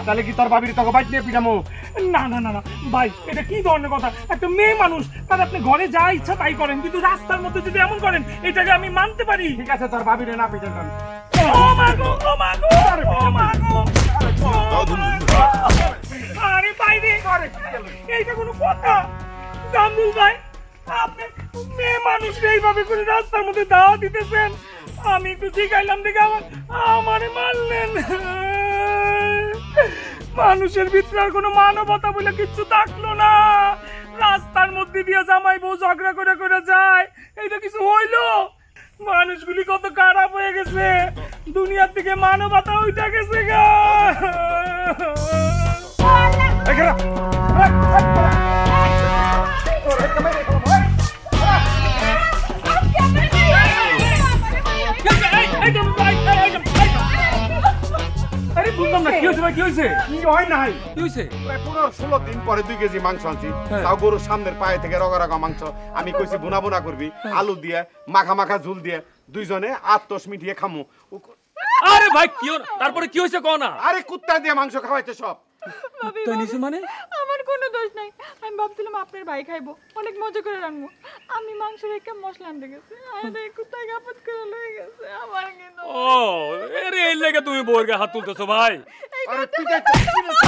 তাহলে কি তোর ভাবির তোকে বাইক নিয়ে পিটামো? না না না না ভাই, এটা কি ধরনের কথা? একটা মেয়ে মানুষ, তার আপনি ঘরে যা ইচ্ছা তাই করেন, কিন্তু রাস্তার মধ্যে যদি এমন করেন এটাকে আমি মানতে পারি। ঠিক আছে, তোর ভাবিরে না পিটান। ও মা গো, ও মা গো, ও মা গো, আরে বাইরে, এইটা কোনো কথা? জামরুল ভাই, আপনি মেয়ে মানুষ এইভাবে করে রাস্তার মধ্যে দাওয়া দিতেছেন? আমি একটু শিখাইলাম দেখে আমারে মারলেন। মানুষের ভিতরে আর কোনো মানবতা বলে কিচ্ছু থাকলো না। রাস্তার মধ্যে দিয়ে জামাই বউ ঝগড়া করে করে যায়, এইটা কিছু হইলো? মানুষগুলি কত খারাপ হয়ে গেছে, দুনিয়ার থেকে মানবতা উঠে গেছে গা। গরুর সামনের পায়ে থেকে রগা রগা মাংস আমি কইছি বুনা বুনা করবি, আলু দিয়ে মাখা মাখা ঝুল দিয়ে দুইজনে আত্মস মিটিয়ে খামু। আরে ভাই কি তারপরে কি হয়েছে কও না? আরে কুত্তা দিয়ে মাংস খাওয়াইছে সব। মানে আমার কোনো দোষ নাই, আমি ভাবছিলাম আপনার ভাই খাইবো, অনেক মজা করে রান্নবো। আমি মাংস রেখে মশলা আনতে গেছি, আরে কুত্তা গাপত করে লয়ে গেছে আমার কিন্তু। ও আরে এই লাগা তুমি বউরকে হাত তুলতেছো ভাই? আরে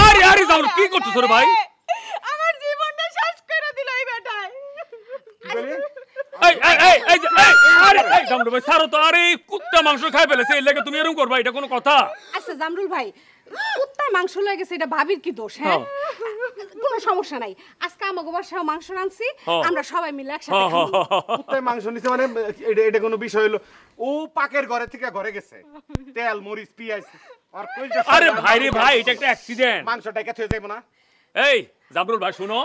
আরে আরে যাও, কি করতেছো রে ভাই? আমার জীবনটা শেষ করে দিল এই বেটায়। এই এই এই এই আরে এই জামরুল ভাই ছাড়ো তো, আরে কুত্তা মাংস খাই ফেলেছে এই লাগা তুমি এরকম করবা? এটা কোনো কথা? আচ্ছা জামরুল ভাই, কুত্তা মাংস লাগে গেছে, এটা ভাবির কি দোষ? হ্যাঁ, কোনো সমস্যা নাই। আজকে আমাগো বাসায় মাংস রাঁধছি, আমরা সবাই মিলে একসাথে খাবো। কুত্তায় মাংস নিছে মানে এটা কোনো বিষয় হলো? ও পাকের ঘরে থেকে ঘরে গেছে, তেল মরিচ পেঁয়াজ আর কইটা। আরে ভাই রে ভাই, এটা একটা অ্যাক্সিডেন্ট, মাংসটা কে থয়ে যাইবো না? এই জামরুল ভাই শুনো,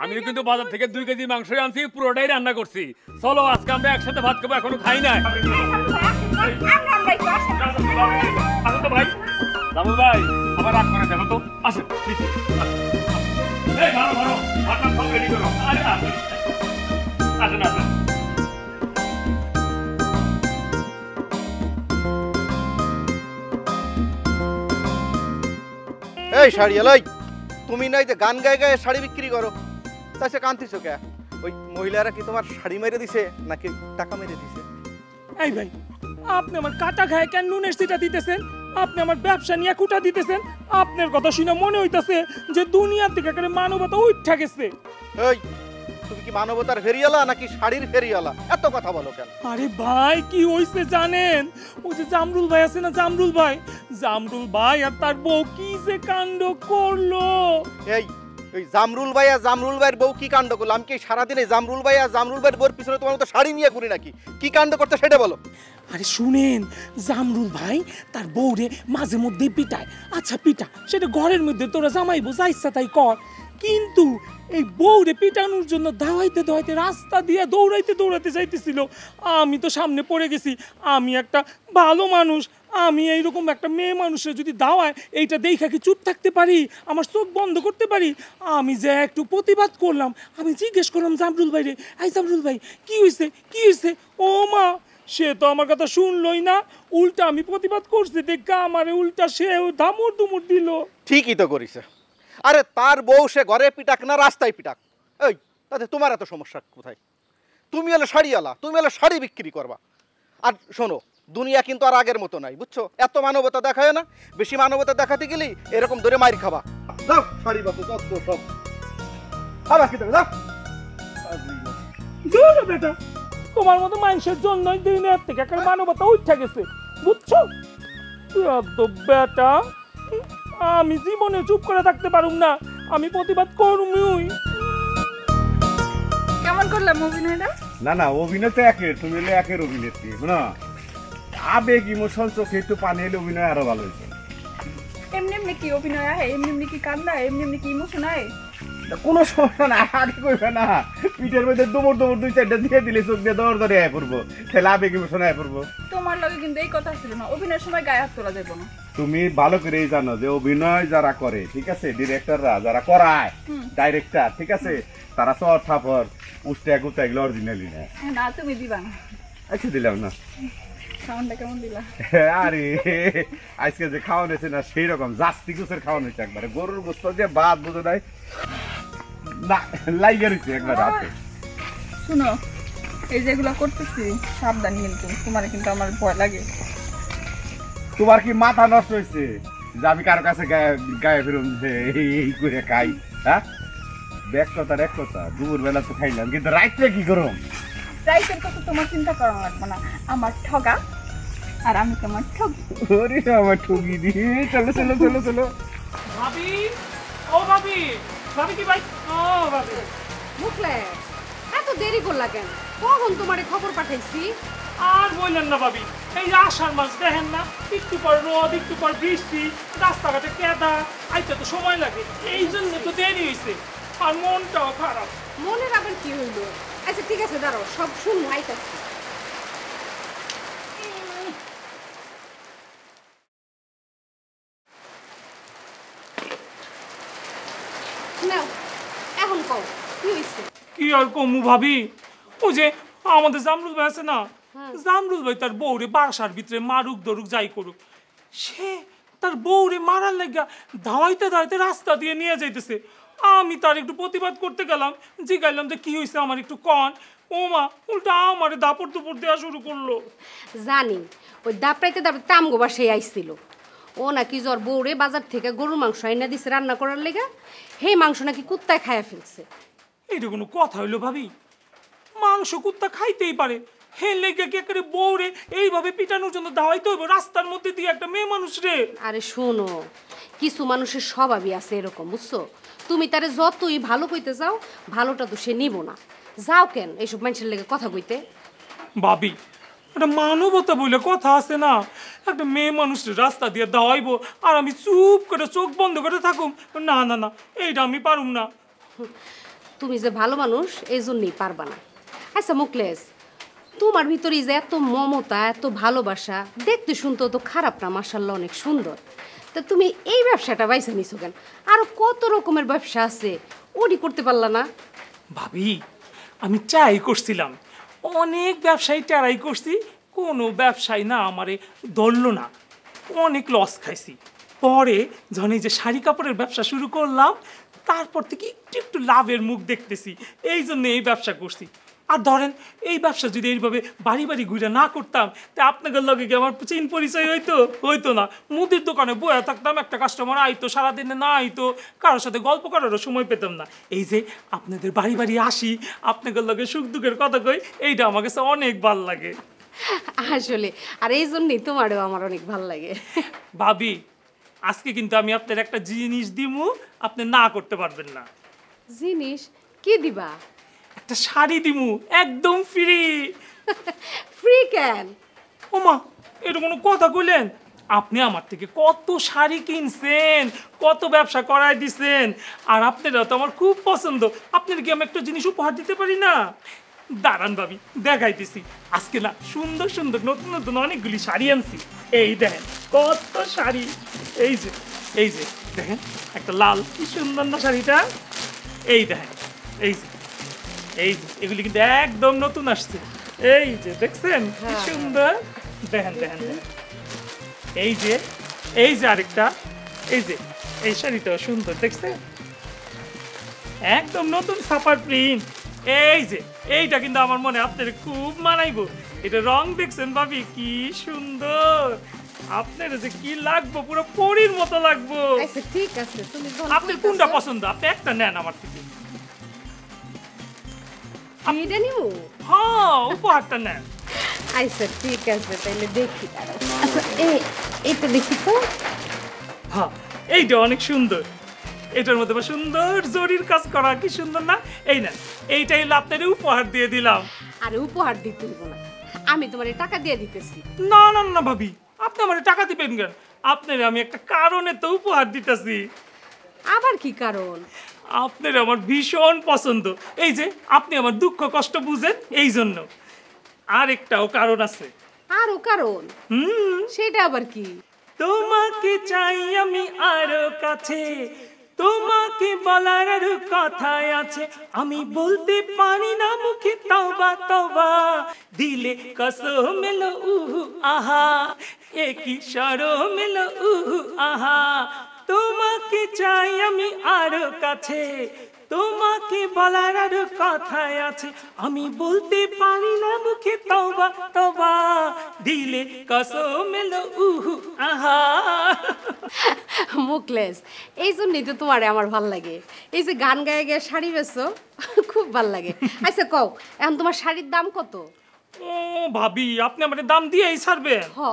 আমি কিন্তু বাজার থেকে 2 কেজি মাংস আনছি, পুরোটাই রান্না করছি। চলো আজকে আমরা একসাথে ভাত খাবো, এখনো খাই নাই। আসো তো ভাই, জামরুল ভাই আবার রাগ করে দেখো তো, আসেন প্লিজ। এই ভালো ভালো ভাতটা সব রেডি করো। আরে আসেন আসেন আসেন। এই শাড়ি এলাই, তুমি নাই যে গান গায়ে গায়ে শাড়ি বিক্রি করো, তাই সে কান্তিছো কে? ওই মহিলারা কি তোমার শাড়ি মেরে দিছে নাকি টাকা মেরে দিছে? এই ভাই, আপনি আমার কাটা খায় কেন নুনের সিটা দিতেছেন? আপনি আমার ব্যবসা নিয়ে কুটা দিতেছেন? আপনার কথা শুনে মনে হইতাছে যে দুনিয়া থেকে একটা মানবতা উঠা গেছে। এই তুমি কি মানবতার ফেরিয়ালা নাকি শাড়ির ফেরিয়ালা? এত কথা বলো কেন? আরে ভাই কি হইছে জানেন? ওই যে জামরুল ভাই আছে না, জামরুল ভাই আর তার বউ কি যে কাণ্ড করলো। এই ওই জামরুল ভাইয়ের বউ কি কাণ্ড করলো? আমি কি সারাদিন এই জামরুল ভাইয়ের বউর পিছনে তোমার মতো শাড়ি নিয়ে ঘুরি নাকি? কি কাণ্ড করতে সেটা বলো। আরে শুনেন, জামরুল ভাই তার বউরে মাঝে মধ্যে পিটায়। আচ্ছা পিটা, সেটা ঘরের মধ্যে তোরা জামাইবো, যা ইচ্ছা তাই কর। কিন্তু এই বউরে পিটানোর জন্য দাওয়াইতে দাওয়াইতে রাস্তা দিয়ে দৌড়াইতে যাইতেছিল। আমি তো সামনে পড়ে গেছি। আমি একটা ভালো মানুষ, আমি এইরকম একটা মেয়ে মানুষের যদি দাওয়ায় এইটা দেখা কি চুপ থাকতে পারি? আমার চোখ বন্ধ করতে পারি? আমি যে একটু প্রতিবাদ করলাম, আমি জিজ্ঞেস করলাম জামরুল ভাই রে, এই জামরুল ভাই কি হয়েছে? ও মা, সে তো আমার কথা শুনলই না, উল্টা আমি প্রতিবাদ করছি দেখা আমারে উল্টা সে ধামুর দুমুর দিল। ঠিকই তো করিছে। আরে তার বউ সে ঘরে পিটাক না রাস্তায় পিটাক, এই তাতে তোমার এত সমস্যা কোথায়? তুমি হলে শাড়িওয়ালা, তুমি হলে শাড়ি বিক্রি করবা। আর শোনো, দুনিয়া কিন্তু আর আগের মতো নাই, বুঝছো? এত মানবতা দেখায় না, বেশি মানবতা দেখাতে গেলেই এরকম ধরে মাইর খাবা। যাও শাড়ি বাবু, যত সব আবার কি যাও। দূর বেটা, তোমার মতো মানুষের জন্যই দিনের থেকে একটা মানবতা উঠে গেছে, বুঝছো? তো বেটা, আমি জীবনে চুপ করে থাকতে পারুম না, আমি প্রতিবাদ করবই। কেমন করলাম অভিনয়টা? না না, অভিনয় তো একের, তুমি হলে একের অভিনেত্রী না। আবেগ ইমোশন চোখে একটু পানি এলে অভিনয় আরো ভালো হয়েছে। এমনি এমনি কি অভিনয় আয়, এমনি এমনি কি কান্না, এমনি এমনি কি ইমোশন আয়? কোনো সমস্যা না, আগে কইবে না। পিঠের মধ্যে দুমড় দুমড় 2-4টা দিয়ে দিলে চোখ দিয়ে দৌড় ধরে আয় পড়বো, তাহলে আবেগ ইমোশন আয় পড়বো। তোমার লগে কিন্তু এই কথা ছিল না, অভিনয়ের সময় গায়ে হাত তোলা যাবে না। তুমি ভালো করেই জানো যে অভিনয় যারা করে, ঠিক আছে, ডিরেক্টররা যারা করায়, ডাইরেক্টর, ঠিক আছে, তারা চর থাপড় উষ্টা গুতা এগুলো অরিজিনালি না। না তুমি দিবা না। আচ্ছা দিলাম না। সাউন্ডটা কেমন দিলা? আরে আজকে যে খাওয়ানো হয়েছে না, সেই রকম জাস্তি গোছের খাওয়ানো হয়েছে একবারে। গরুর গোস্ত দিয়ে ভাত বুঝো নাই না, লাইগে রয়েছে একবার হাতে। শুনো, এই যেগুলো করতেছি সাবধান, কিন্তু তোমার কিন্তু আমার ভয় লাগে। তোমার কি মাথা নষ্ট হয়েছে যে আমি কারো কাছে গায়ে ফেরুন যে এই করে খাই? হ্যাঁ, এক কথার এক কথা, দুপুর বেলা তো খাইলাম, কিন্তু রাত্রে কি করুম? রাইতের কথা তোমার চিন্তা করা লাগবে না, আমার ঠগা আর আমি তোমার ঠগ। ওরে আমার ঠগি দি। চলো চলো চলো চলো। ভাবি, ও ভাবি, ভাবি কি ভাই? ও ভাবি, মুখলেস, এত দেরি করলা কেন? কখন তোমারে খবর পাঠাইছি? আর বললেন না ভাবি, এই আষাঢ় মাস দেখেন না, একটু পর রোদ, একটু পর বৃষ্টি, রাস্তাঘাটে কেদা, আইতে তো সময় লাগে, এই জন্য তো দেরি হয়েছে, আর মনটাও খারাপ। মনের আবার কি হইলো? আচ্ছা ঠিক আছে, দাঁড়াও, সব শুনবো, আইতাছি। নাও, এখন কও কি হইছে? কি আর কমু ভাবি, ও যে আমাদের জামরুল ভাই আছে না, জামরুল ভাই তার বউরে বাসার ভিতরে মারুক ধরুক যাই করুক, সে তার বউরে মারার লাগা ধাওয়াইতে ধাওয়াইতে রাস্তা দিয়ে নিয়ে যাইতেছে। আমি তার একটু প্রতিবাদ করতে গেলাম, জিগাইলাম যে কি হয়েছে আমার একটু কন, ও মা উল্টা আমারে দাপড় দুপড় দেওয়া শুরু করলো। জানি, ওই দাপড়াইতে দাপড়াইতে আমগো বাসায় আইছিল। ও নাকি জ্বর বউরে বাজার থেকে গরুর মাংস আইনা দিছে রান্না করার লেগা, হে মাংস নাকি কুত্তায় খায়া ফেলছে। এইটা কোনো কথা হইলো ভাবি? মাংস কুত্তা খাইতেই পারে, হে লেগে কি একেবারে বউরে এইভাবে পিটানোর জন্য দাওয়াইতে হইব রাস্তার মধ্যে দিয়ে একটা মেয়ে মানুষ রে? আরে শোনো, কিছু মানুষের স্বভাবই আছে এরকম, বুঝছো? তুমি তারে যতই ভালো কইতে যাও, ভালোটা তো সে নিব না। যাও কেন এইসব মানুষের লেগে কথা কইতে? ভাবি, একটা মানবতা বলে কথা আছে না, একটা মেয়ে মানুষ রাস্তা দিয়ে দাওয়াইবো আর আমি চুপ করে চোখ বন্ধ করে থাকুম? না না না, এইটা আমি পারুম না। তুমি যে ভালো মানুষ এই জন্যই পারবা না। আচ্ছা মুকলেশ, তোমার ভিতরে যে এত মমতা, এত ভালোবাসা, দেখতে শুনতেও তো খারাপ না, মাশাআল্লাহ অনেক সুন্দর। তা তুমি এই ব্যবসাটা বাইছে নিছো কেন? আরো কত রকমের ব্যবসা আছে, ওটি করতে পারলা না? ভাবি, আমি ট্রাই করছিলাম, অনেক ব্যবসায়ী ট্রাই করছি, কোনো ব্যবসায়ী না আমারে ধরলো না, অনেক লস খাইছি। পরে যখন এই যে শাড়ি কাপড়ের ব্যবসা শুরু করলাম, তারপর থেকে একটু একটু লাভের মুখ দেখতেছি, এই জন্য এই ব্যবসা করছি। আর ধরেন এই ব্যবসা যদি এইভাবে বাড়ি বাড়ি ঘুরে না করতাম, তা আপনাদের লগে কি আমার চিন পরিচয় হইতো না। মুদির দোকানে বয়ে থাকতাম, একটা কাস্টমার আইতো, সারাদিনে না আইতো, কারোর সাথে গল্প করারও সময় পেতাম না। এই যে আপনাদের বাড়ি বাড়ি আসি, আপনাদের লগে সুখ দুঃখের কথা কই, এইটা আমার কাছে অনেক ভাল লাগে আসলে, আর এই জন্যই তোমারও আমার অনেক ভাল লাগে। ভাবি, আজকে কিন্তু আমি আপনার একটা জিনিস দিমু, আপনি না করতে পারবেন না। জিনিস কি দিবা? একটা শাড়ি দিমু, একদম ফ্রি। ফ্রি কেন? ওমা, এটা কোনো কথা কইলেন? আপনি আমার থেকে কত শাড়ি কিনছেন, কত ব্যবসা করায় দিছেন, আর আপনারা তো আমার খুব পছন্দ। আপনার কি আমি একটা জিনিস উপহার দিতে পারি না? দাঁড়ান ভাবি, দেখাইতেছি। আজকে না সুন্দর সুন্দর নতুন নতুন অনেকগুলি শাড়ি আনছি। এই দেখেন কত শাড়ি, এই যে দেখেন একটা লাল, কি সুন্দর না শাড়িটা, এই দেখেন, এই যে এগুলি কিন্তু একদম নতুন আসছে। এই যে দেখছেন কি সুন্দর, দেখেন দেখেন দেখেন, এই যে আরেকটা, এই শাড়িটাও সুন্দর, দেখছেন একদম নতুন ছাপার প্রিন্ট। এই যে এইটা কিন্তু আমার মনে আপনার খুব মানাইবো। এটা রং দেখছেন ভাবি কি সুন্দর, আপনার যে কি লাগবো পুরো পরীর মতো লাগবো। আচ্ছা ঠিক আছে, তুমি আপনার কোনটা পছন্দ আপনি একটা নেন আমার থেকে। এইটা নিমু? হ্যাঁ উপহারটা নেন। আচ্ছা ঠিক আছে, তাহলে দেখি দাঁড়াও। আচ্ছা এইটা দেখি তো। হ্যাঁ এইটা অনেক সুন্দর, এটার মধ্যে সুন্দর জরির কাজ করা, কি সুন্দর না? এই না এইটাই আপনার উপহার দিয়ে দিলাম। আরে উপহার দিতে হইব না, আমি তোমার টাকা দিয়ে দিতেছি। না না না ভাবি, আপনি আমার টাকা দিবেন কেন? আপনার আমি একটা কারণে তো উপহার দিতেছি। আবার কি কারণ? আপনার আমার ভীষণ পছন্দ, এই যে আপনি আমার দুঃখ কষ্ট বুঝেন এই জন্য। আরেকটাও কারণ আছে। আরো কারণ? সেটা আবার কি? তোমাকে চাই আমি আরো কাছে, তোমাকে বলার আরো কথাই আছে, আমি বলতে পারি না মুখে তওবা তওবা, দিলে কসম এলো উহু আহা, একই শরম এলো উহু আহা, তোমাকে চাই আমি আরো কাছে, তোমাকে বলার আরো কথাই আছে, আমি বলতে পারি না মুখে তওবা তওবা, দিলে কসম এলো উহু আহা। মুকলেস, এই জন্যই তো তোমার আমার ভাল লাগে। এই যে গান গায়ে গায়ে শাড়ি বেচো, খুব ভাল লাগে। আচ্ছা কও, এখন তোমার শাড়ির দাম কত? ও ভাবি, আপনি আমার দাম দিয়েই ছাড়বেন? হ।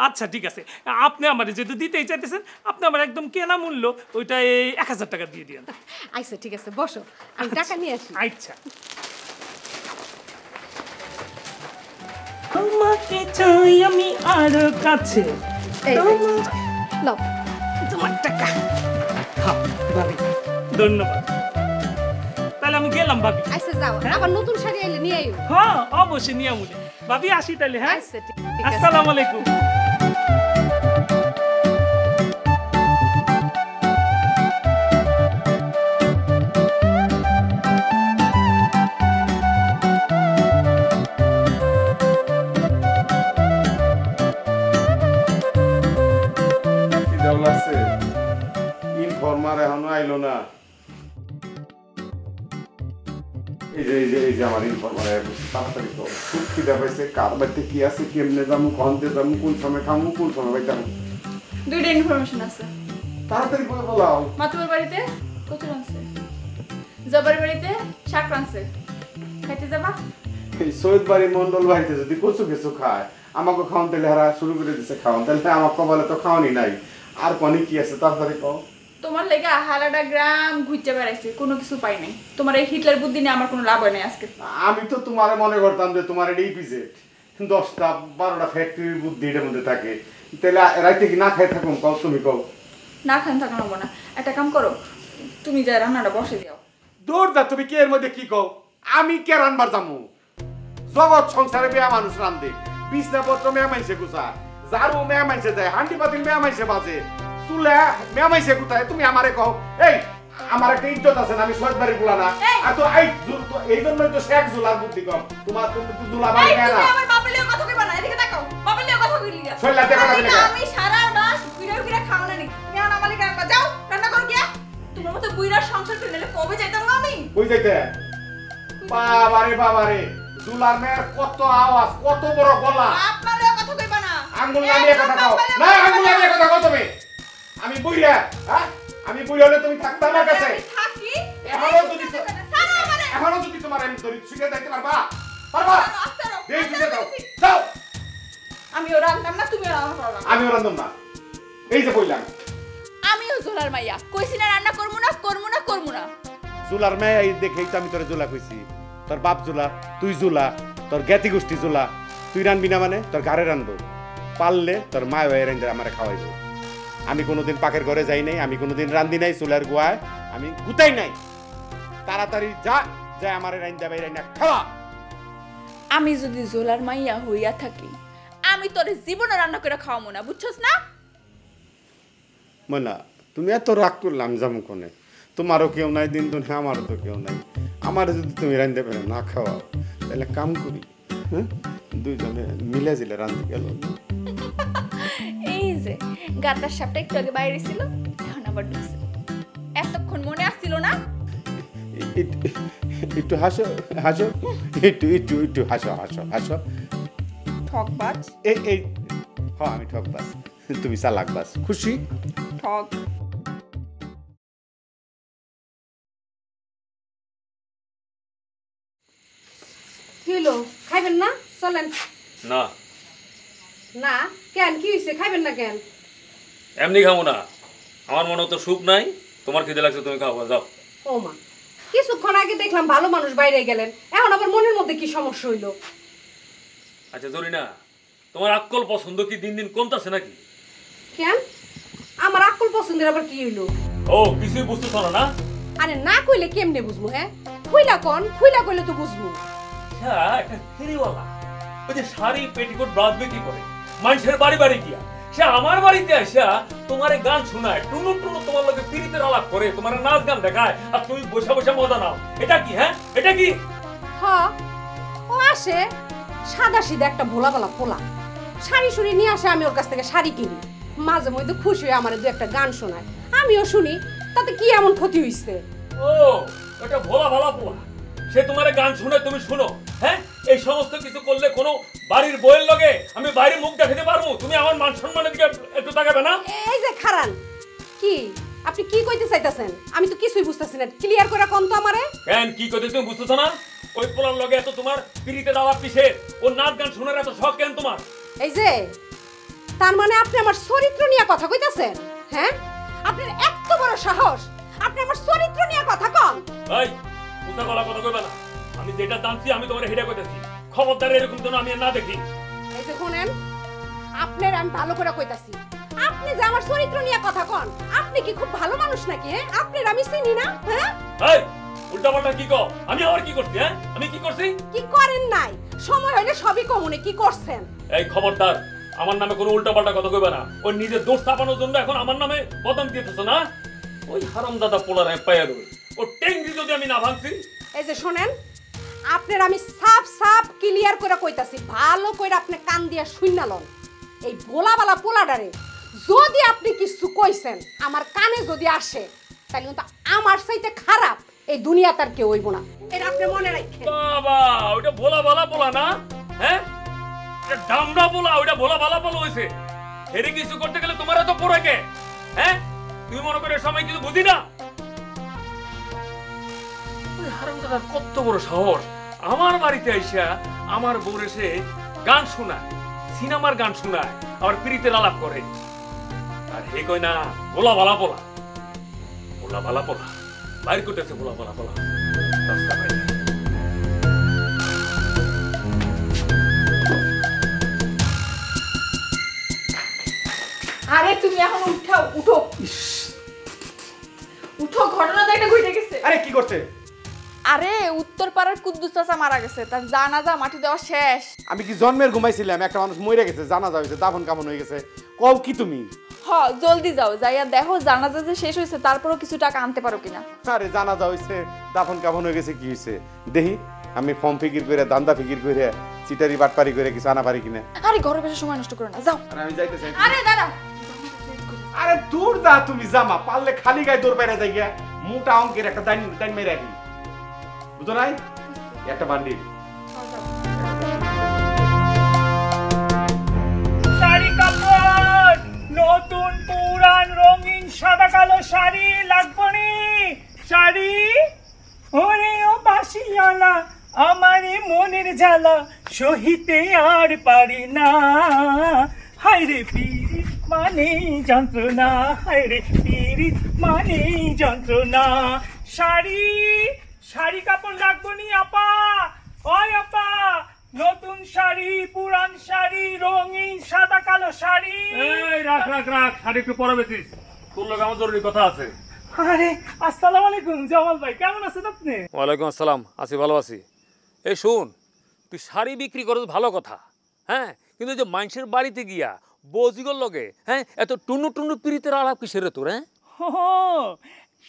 আচ্ছা ঠিক আছে, আপনি আমার যেহেতু দিতেই চাইতেছেন, আপনি আমার একদম কেনা মূল্য ওইটা 1000 টাকা দিয়ে দিন। আচ্ছা ঠিক আছে, বসো, আমি টাকা নিয়ে আসি। আচ্ছা। তোমাকে চাই আমি আরো কাছে, এই নাও তোমার টাকা। হ্যাঁ ভাবি ধন্যবাদ, তাহলে আমি গেলাম ভাবি। আচ্ছা যাও, আবার নতুন শাড়ি আইলে নিয়ে আইও। হ্যাঁ অবশ্যই নিয়ে আমুলে ভাবি, আসি তাহলে। হ্যাঁ আচ্ছা ঠিক আছে। আসসালামু আলাইকুম। ইনফরমার এখনো আইলো না। এই যে আমার ইনফরমার তাড়াতাড়ি তো খুব খিদা পাইছে, কার বাড়িতে কি আছে, কেমনে যাবো, কন্তে যাবো, কোন সময় খামু, কোন সময় বাড়ি যাবো। দুইটা ইনফরমেশন আছে। তাড়াতাড়ি করে বলাও। মাতুয়ার বাড়িতে কচু রানছে, জবার বাড়িতে শাক রানছে, খাইতে যাবা? এই সৈয়দ বাড়ি মন্ডল বাড়িতে যদি কচু কিছু খায়, আমাকে খাওয়ান তাহলে হারা শুরু করে দিচ্ছে খাওয়ান, তাহলে আমার কপালে তো খাওয়ানি নাই। আর কনি কি আছে তাড়াতাড়ি কও। তোমার লেগে হালাডা গ্রাম ঘুরতে বেড়াইছে, কোনো কিছু পাই নাই। তোমার এই হিটলার বুদ্ধি নিয়ে আমার কোনো লাভ হয় নাই আজকে। আমি তো তোমারে মনে করতাম যে তোমার এটা ইপিজেড 10টা 12টা ফ্যাক্টরির বুদ্ধি এটার মধ্যে থাকে, তাহলে রাইতে কি না খাই থাকুন? কও তুমি কও। না খান থাকা হবো না, একটা কাম করো, তুমি যা রান্নাটা বসে দিও। দৌড় যা, তুমি কি এর মধ্যে কি কও? আমি কে রানবার যামু? জগৎ সংসারে মেয়া মানুষ রান্ধে, বিছনাপত্র মেয়া মাইছে গুছা, ঝাড়ু মেয়া মাইছে দেয়, হান্ডি পাতিল মেয়া মাইছে বাজে, চুলা মেয়া মাইছে কোথায়? তুমি আমারে কও। এই আমার একটা ইজ্জত আছে না, আমি সৈয়দ বাড়ির গুলা না। আর তো এই জন্যই তো শেখ জুলার বুদ্ধি কম। তোমার তুমি জুলা বাড়ি এই না। তুমি আমার বাপের লিয়ে কথা কইবা না, এদিকে তাকাও। বাপের লিয়ে কথা কইলি না। শৈলা দেখো না দিলে। আমি সারা রাত ঘুরে ঘুরে খাও না নি। তুমি আমার মালিক রান্না যাও, রান্না কর গিয়া। তোমার মতো বুইড়ার সংসার করে নিলে কবে যাইতাম না আমি? কই যাইতে? বাবারে বাবারে, জুলার মেয়ের কত আওয়াজ, কত বড় গলা। আপনার লিয়ে কথা কইবা না। আঙ্গুল নামিয়ে কথা কও। না আঙ্গুল নামিয়ে কথা কও তুমি। আমি বুইড়া, হ্যাঁ? আমি বুইড়া হলে তুমি থাকতে আমার কাছে। আমি থাকি। এখনো যদি তোমার আমি ধরি ছুঁয়ে যাইতে পারবা? পারবা? দেই ছুঁয়ে দাও। যাও। আমিও রান্নাম না, তুমিও রান্না করো না। আমিও রান্ধব না। এই যে কইলাম। আমিও জোলার মাইয়া, কইছি না রান্না করমু না, করমু না, করমু না। জুলার মেয়ে এই দেখেই তো আমি তোরে জুলা কইছি। তোর বাপ জুলা, তুই জুলা, তোর জ্ঞাতি গোষ্ঠী জুলা। তুই রানবি না মানে তোর ঘরে রানবো। পারলে তোর মা হয়ে রান্ধে আমারে খাওয়াইবো। আমি কোনোদিন পাকের ঘরে যাই নাই, আমি কোনোদিন রান্ধি নাই চুলার গোয়ায়, আমি গুতাই নাই। তাড়াতাড়ি যা, যা আমারে রান্ধা বাইরে না খাওয়া। আমি যদি জোলার মাইয়া হইয়া থাকি, আমি তোরে জীবনে রান্না করে খাওয়াবো না, বুঝছস না? মনা, তুমি এত রাগ করলাম যাবো কোনে? তোমারও কেউ নাই দিন দুনিয়া, আমারও তো কেউ নাই। আমার যদি তুমি রান্ধতে পারো না খাওয়াও, তাহলে কাম করি, হ্যাঁ? দুইজনে মিলে জিলে রান্ধতে গেল। এই যে গাতার সাপটা একটু আগে বাইরে ছিল, এখন আবার ঢুকছে। এতক্ষণ মনে আসছিল না? একটু হাসো হাসো, একটু একটু একটু হাসো হাসো হাসো। ঠকবাজ। এই এই হ্যাঁ আমি ঠকবাজ, তুমি চালাকবাজ। খুশি? ঠক। কি হলো, খাইবেন না? চলেন। না না কেন, কি হয়েছে? খাইবেন না কেন? এমনি খাবো না, আমার মনে তো সুখ নাই, তোমার খিদে লাগছে তুমি খাও, যাও। ও মা, কিছুক্ষণ আগে দেখলাম ভালো মানুষ বাইরে গেলেন, এখন আবার মনের মধ্যে কি সমস্যা হইলো? আচ্ছা জরিনা, তোমার আক্কল পছন্দ কি দিন দিন কমতেছে নাকি? কেন, আমার আক্কল পছন্দের আবার কি হইলো? ও কিছুই বুঝতেছ না না? আরে না কইলে কেমনে বুঝবো? হ্যাঁ খুইলা কন, খুইলা কইলে তো বুঝবো। হ্যাঁ একটা ফেরিওয়ালা, ওই যে শাড়ি পেটিকোট ব্লাউজ বিক্রি করে মানুষের বাড়ি বাড়ি গিয়া, সে আমার বাড়িতে আসা তোমারে গান শোনায়, টুনু টুনু তোমার লোকে পিরিতের আলাপ করে, তোমার নাচ গান দেখায়, আর তুমি বসে বসে মজা নাও। এটা কি? হ্যাঁ এটা কি? হ্যাঁ ও আসে সাদা সিধা একটা ভোলাবালা পোলা, শাড়ি শুড়ি নিয়ে আসে, আমি ওর কাছ থেকে শাড়ি কিনি, মাঝে মধ্যে খুশি হয়ে আমার দু একটা গান শোনায়, আমিও শুনি, তাতে কি এমন ক্ষতি হইছে? ও ওটা ভোলা ভালা পোলা, সে তোমার গান শুনে তুমি শুনো। হ্যাঁ এই সমস্ত কিছু করলে কোনো বাড়ির বইয়ের লগে আমি বাইরে মুখ দেখাতে পারবো? তুমি আমার মান সম্মানের দিকে একটু তাকাবে না? এই যে খারান, কি আপনি কি কইতে চাইতাছেন? আমি তো কিছুই বুঝতাছি না, ক্লিয়ার করে কোন তো আমারে। কেন কি করতে তুমি বুঝতেছো না? ওই পোলার লগে এত তোমার পিরিতে দাওয়া পিছে, ও নাচ গান শোনার এত শখ কেন তোমার? এই যে তার মানে আপনি আমার চরিত্র নিয়ে কথা কইতাছেন? হ্যাঁ আপনার এত বড় সাহস, আপনি আমার চরিত্র নিয়ে কথা কন? এই উঁচা গলা কথা কইবা না, আমি যেটা জানছি আমি তোমার হেডে কইতাছি, খবরদার এরকম যেন আমি না দেখি। এই যে শুনেন, আপনার আমি ভালো করে কইতাছি, আপনি যে আমার চরিত্র নিয়ে কথা কন, আপনি কি খুব ভালো মানুষ নাকি? হ্যাঁ আপনার আমি চিনি না? হ্যাঁ এই উল্টাপাল্টা কি কও? আমি আবার কি করছি? হ্যাঁ আমি কি করছি? কি করেন নাই, সময় হইলে সবই কমুনে কি করছেন? এই খবরদার আমার নামে কোনো উল্টাপাল্টা কথা কইবা না, ওই নিজের দোষ চাপানোর জন্য এখন আমার নামে বদনাম দিতেছো না? ওই হারামদাদা পোলার পাইয়া দেবে, ও টেঙ্গি যদি আমি না ভাঙছি। এই যে শুনেন, আপনার আমি সাফ সাফ ক্লিয়ার করে কইতাছি, ভালো করে আপনি কান দিয়া শুইনা লন, এই ভোলাবালা পোলাডারে যদি আপনি কিছু কইছেন আমার কানে যদি আসে, তাহলে কিন্তু আমার চাইতে খারাপ এই দুনিয়াতে আর কেউ হইব না, এটা আপনি মনে রাখেন। বাবা ওটা ভোলা ভালা পোলা না? হ্যাঁ এটা ডামড়া পোলা, ওটা ভোলা ভালা পোলা হইছে। হেরে কিছু করতে গেলে তোমার এত পড়ে কে? হ্যাঁ তুমি মনে করে সময় কিছু বুঝি না? ওই হারামদাদার কত বড় সাহস, আমার বাড়িতে আইসা আমার বউর এসে গান শোনায়, সিনেমার গান শোনায়, আবার পিরিতের আলাপ করে, আর হে কই না ভোলা ভালা পোলা। ভোলা ভালা পোলা বাইর করতেছে, ভোলা ভালা পোলা রাস্তা বাইরে। আরে তুমি এখন উঠাও, উঠো উঠো, ঘটনা তো একটা ঘটে গেছে। আরে কি করছে? আরে উত্তর পাড়ার কুদ্দুস চাচা মারা গেছে, তার জানাজা মাটি দেওয়া শেষ। আমি কি জন্মের ঘুমাইছিলাম? একটা মানুষ মরে গেছে, জানাজা হয়েছে, দাফন কামন হয়ে গেছে, কও কি তুমি? হ জলদি যাও, যাইয়া দেখো জানাজা যে শেষ হয়েছে, তারপরও কিছু টাকা আনতে পারো কিনা। আরে জানাজা হয়েছে, দাফন কামন হয়ে গেছে, কি হয়েছে দেখি, আমি ফর্ম ফিকির করে দান্দা ফিকির করে চিটারি বাটপারি করে কিছু আনা পারি কিনা। আরে ঘরে বসে সময় নষ্ট করো না, যাও। আর আমি যাইতে চাই। আরে দাঁড়া, আরে দূর যা, তুমি জামা পারলে খালি গায়ে দৌড় বাইরে যাই গিয়া, মোটা অঙ্কের একটা টাইম মেরে রাখি, বুঝো নাই? একটা বান্ডিল শাড়ি কাপড় নতুন পুরান রঙিন সাদা কালো শাড়ি লাগবো নি? শাড়ি ওরে ও বাসিয়ালা, আমারে মনের জ্বালা সহিতে আর পারি না, হায়রে পীড়িত মানে যন্ত্রণা, হায়রে পীড়িত মানে যন্ত্রণা। শাড়ি শাড়ি কাপড় লাগবো নি আপা? ওই আপা, নতুন শাড়ি পুরান শাড়ি রঙিন সাদা কালো শাড়ি। এই রাখ রাখ রাখ, শাড়ি একটু পরে বেচিস, তোর লোক আমার জরুরি কথা আছে। আরে আসসালামু আলাইকুম জামাল ভাই, কেমন আছেন আপনি? ওয়ালাইকুম আসসালাম, আছি ভালো আছি। এই শোন, তুই শাড়ি বিক্রি করছ ভালো কথা, হ্যাঁ, কিন্তু যে মানুষের বাড়িতে গিয়া বজিগর লগে হ্যাঁ এত টুনু টুনু পিরিতের আলাপ কিসের তোর? হ্যাঁ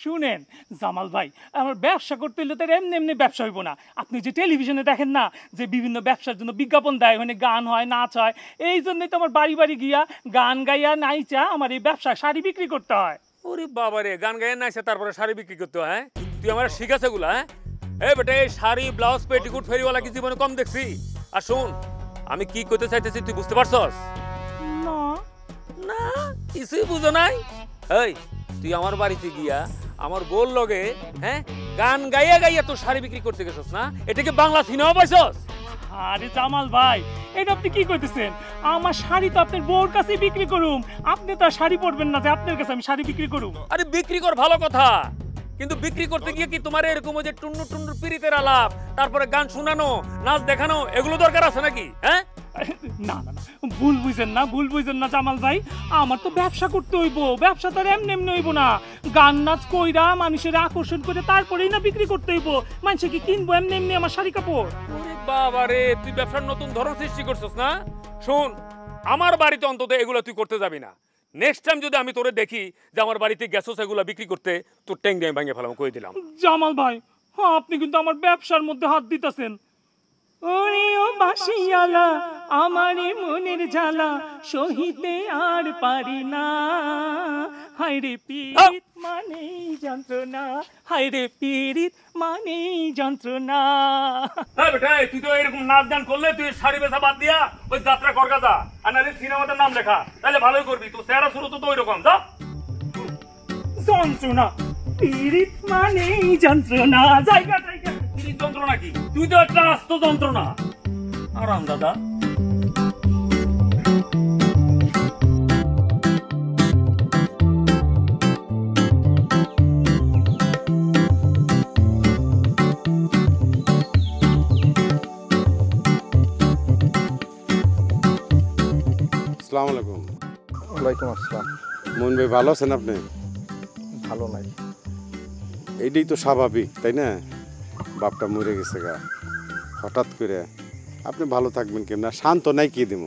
শুনেন জামাল ভাই, আমার ব্যবসা করতে হলে তার এমনি এমনি ব্যবসা হইব না। আপনি যে টেলিভিশনে দেখেন না যে বিভিন্ন ব্যবসার জন্য বিজ্ঞাপন দেয়, ওখানে গান হয় নাচ হয়, এই জন্যই তো আমার বাড়ি বাড়ি গিয়া গান গাইয়া নাইচা আমার এই ব্যবসা শাড়ি বিক্রি করতে হয়। ওরে বাবা রে, গান গায়ে নাইছে তারপরে শাড়ি বিক্রি করতে হয়? হ্যাঁ তুই আমার শিখাছে গুলা? হ্যাঁ বেটা এই শাড়ি ব্লাউজ পেটিকুট ফেরিওয়ালা কি জীবনে কম দেখছি? আর শুন, আমি কি করতে চাইতেছি তুই বুঝতে পারছস? না না, কিছুই বুঝো নাই। এই তুই আমার বাড়িতে গিয়া আমার বউর লগে হ্যাঁ গান গাইয়া গাইয়া তোর শাড়ি বিক্রি করতে গেছস না? এটাকে বাংলা সিনেমা পাইছস? আরে জামাল ভাই, এটা আপনি কি কইতেছেন? আমার শাড়ি তো আপনার বউর কাছেই বিক্রি করুম। আপনি তো আর শাড়ি পরবেন না যে আপনার কাছে আমি শাড়ি বিক্রি করুম। আরে বিক্রি কর, ভালো কথা, কিন্তু বিক্রি করতে গিয়ে কি তোমার এরকম ওই যে টুন্নু টুন্নুর পিরিতের আলাপ, তারপরে গান শোনানো, নাচ দেখানো, এগুলো দরকার আছে নাকি? হ্যাঁ না না না, ভুল বুঝেন না জামাল ভাই। আমার তো ব্যবসা করতে হইব, ব্যবসা তো আর এমনি এমনি হইব না। গান নাচ কইরা মানুষের আকর্ষণ করে তারপরেই না বিক্রি করতে হইব। মানুষে কি কিনবো এমনি এমনি আমার শাড়ি কাপড়? ওরে বাবা রে, তুই ব্যবসার নতুন ধরন সৃষ্টি করছিস না? শোন, আমার বাড়িতে অন্তত এগুলো তুই করতে যাবি না। নেক্সট টাইম যদি আমি তোরে দেখি যে আমার বাড়িতে গেছস এগুলো বিক্রি করতে, তোর ট্যাং দিয়ে ভাঙে ফেলাম, কই দিলাম। জামাল ভাই, হ্যাঁ আপনি কিন্তু আমার ব্যবসার মধ্যে হাত দিতেছেন। ওরে ও বাসিয়ালা, আমারে মনের জ্বালা সহিতে আর পারি না। হায়রে পীড়িত মানেই যন্ত্রণা, হায়রে পীড়িত মানেই যন্ত্রণা। হ্যাঁ বেটা, তুই তো এরকম নাচ গান করলে তুই শাড়ি বেচা বাদ দিয়া ওই যাত্রা করকা যা, আর নাহলে সিনেমাতে নাম লেখা, তাহলে ভালোই করবি। তো চেহারা শুরু তো ওই রকম যা। যন্ত্রণা, পীড়িত মানেই যন্ত্রণা। জায়গা পীড়িত যন্ত্রণা কি? তুই তো একটা আস্ত যন্ত্রণা। আরাম দাদা। আসসালামু আলাইকুম। ওয়ালাইকুম আসসালাম। মোহন ভাই, ভালো আছেন আপনি? ভালো নাই। এইটাই তো স্বাভাবিক, তাই না? বাপটা মরে গেছে গা, হঠাৎ করে আপনি ভালো থাকবেন কেমন? শান্ত নাই কি দিব?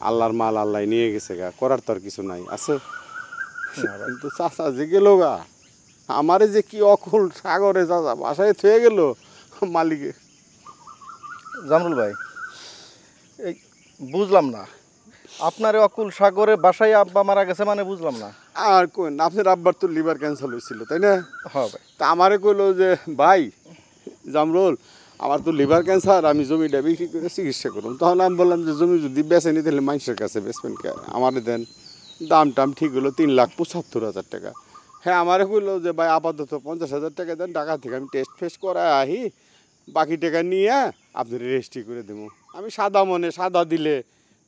আল্লাহর মাল আল্লাহ নিয়ে গেছে গা, করার তো আর কিছু নাই আছে। কিন্তু চাচা যে গেল গা, আমারে যে কি অকুল সাগরে চাচা বাসায় থয়ে গেল মালিকে। জামরুল ভাই, এই বুঝলাম না, আপনার অকুল সাগরে বাসায় আব্বা মারা গেছে মানে বুঝলাম না। আর কোন আপনার আব্বার তো লিভার ক্যান্সার হয়েছিল, তাই না? হ্যাঁ ভাই। তা আমারে কইলো যে ভাই জামরুল, আমার তো লিভার ক্যান্সার, আমি জমিটা বিক্রি করে চিকিৎসা করুন। তখন আমি বললাম যে জমি যদি বেচে নিতে হলে মানুষের কাছে বেচবেন কে, আমারে দেন। দাম টাম ঠিক হলো 3,75,000 টাকা। হ্যাঁ, আমারে কইলো যে ভাই আপাতত 50,000 টাকা দেন, ঢাকা থেকে আমি টেস্ট ফেস্ট করায় আহি, বাকি টাকা নিয়ে আপনি রেজিস্ট্রি করে দেবো। আমি সাদা মনে সাদা দিলে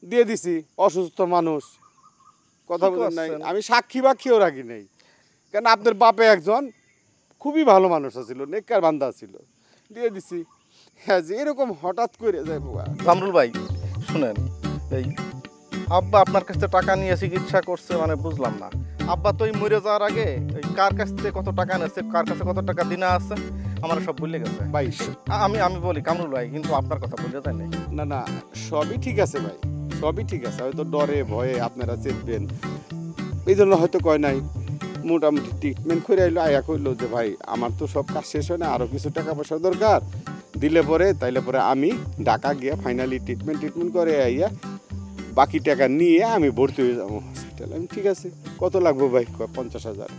দিয়ে দিছি। অসুস্থ মানুষ, কথা বলেন নাই, আমি সাক্ষী বাক্ষীও রাখি নাই। কেন আপনার বাপে একজন খুবই ভালো মানুষ ছিল, নেককার বান্দা ছিল, দিয়ে দিছি। হ্যাঁ, যে এরকম হঠাৎ করে যায় বাবা। জামরুল ভাই শুনেন, এই আব্বা আপনার কাছ থেকে টাকা নিয়ে চিকিৎসা করছে মানে বুঝলাম না। আব্বা তো এই মরে যাওয়ার আগে ওই কার কাছ থেকে কত টাকা নিয়েছে, কার কাছে কত টাকা দিনা আছে, আমার সব ভুলে গেছে। ভাই আমি বলি কামরুল ভাই, কিন্তু আপনার কথা বলে যায় নাই। না না, সবই ঠিক আছে ভাই, সবই ঠিক আছে। হয়তো ডরে ভয়ে আপনারা চেপবেন, এই জন্য হয়তো কয় নাই। মোটামুটি ট্রিটমেন্ট করে আইলো, আয়া কইলো যে ভাই আমার তো সব কাজ শেষ হয় না, আরও কিছু টাকা পয়সা দরকার, দিলে পরে তাইলে পরে আমি ঢাকা গিয়ে ফাইনালি ট্রিটমেন্ট করে আইয়া বাকি টাকা নিয়ে আমি ভর্তি হয়ে যাবো হসপিটালে। আমি ঠিক আছে, কত লাগবো ভাই? 50,000।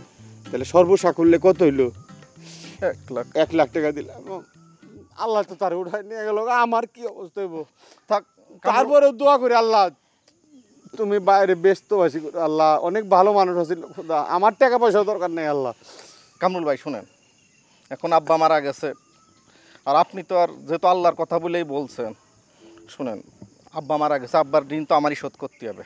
তাহলে সর্বসাকুল্যে কত হইলো? 1 লাখ টাকা দিলাম। আল্লাহ তো তার উঠায় নিয়ে গেল, আমার কি অবস্থা হইব? থাক, তারপরেও দোয়া করি আল্লাহ তুমি বাইরে ব্যস্ত আছি, আল্লাহ অনেক ভালো মানুষ আছিল, আমার টাকা পয়সা দরকার নেই আল্লাহ। কামরুল ভাই শুনেন, এখন আব্বা মারা গেছে, আর আপনি তো আর যেহেতু আল্লাহর কথা বলেই বলছেন, শুনেন আব্বা মারা গেছে, আব্বার ঋণ তো আমারই শোধ করতে হবে।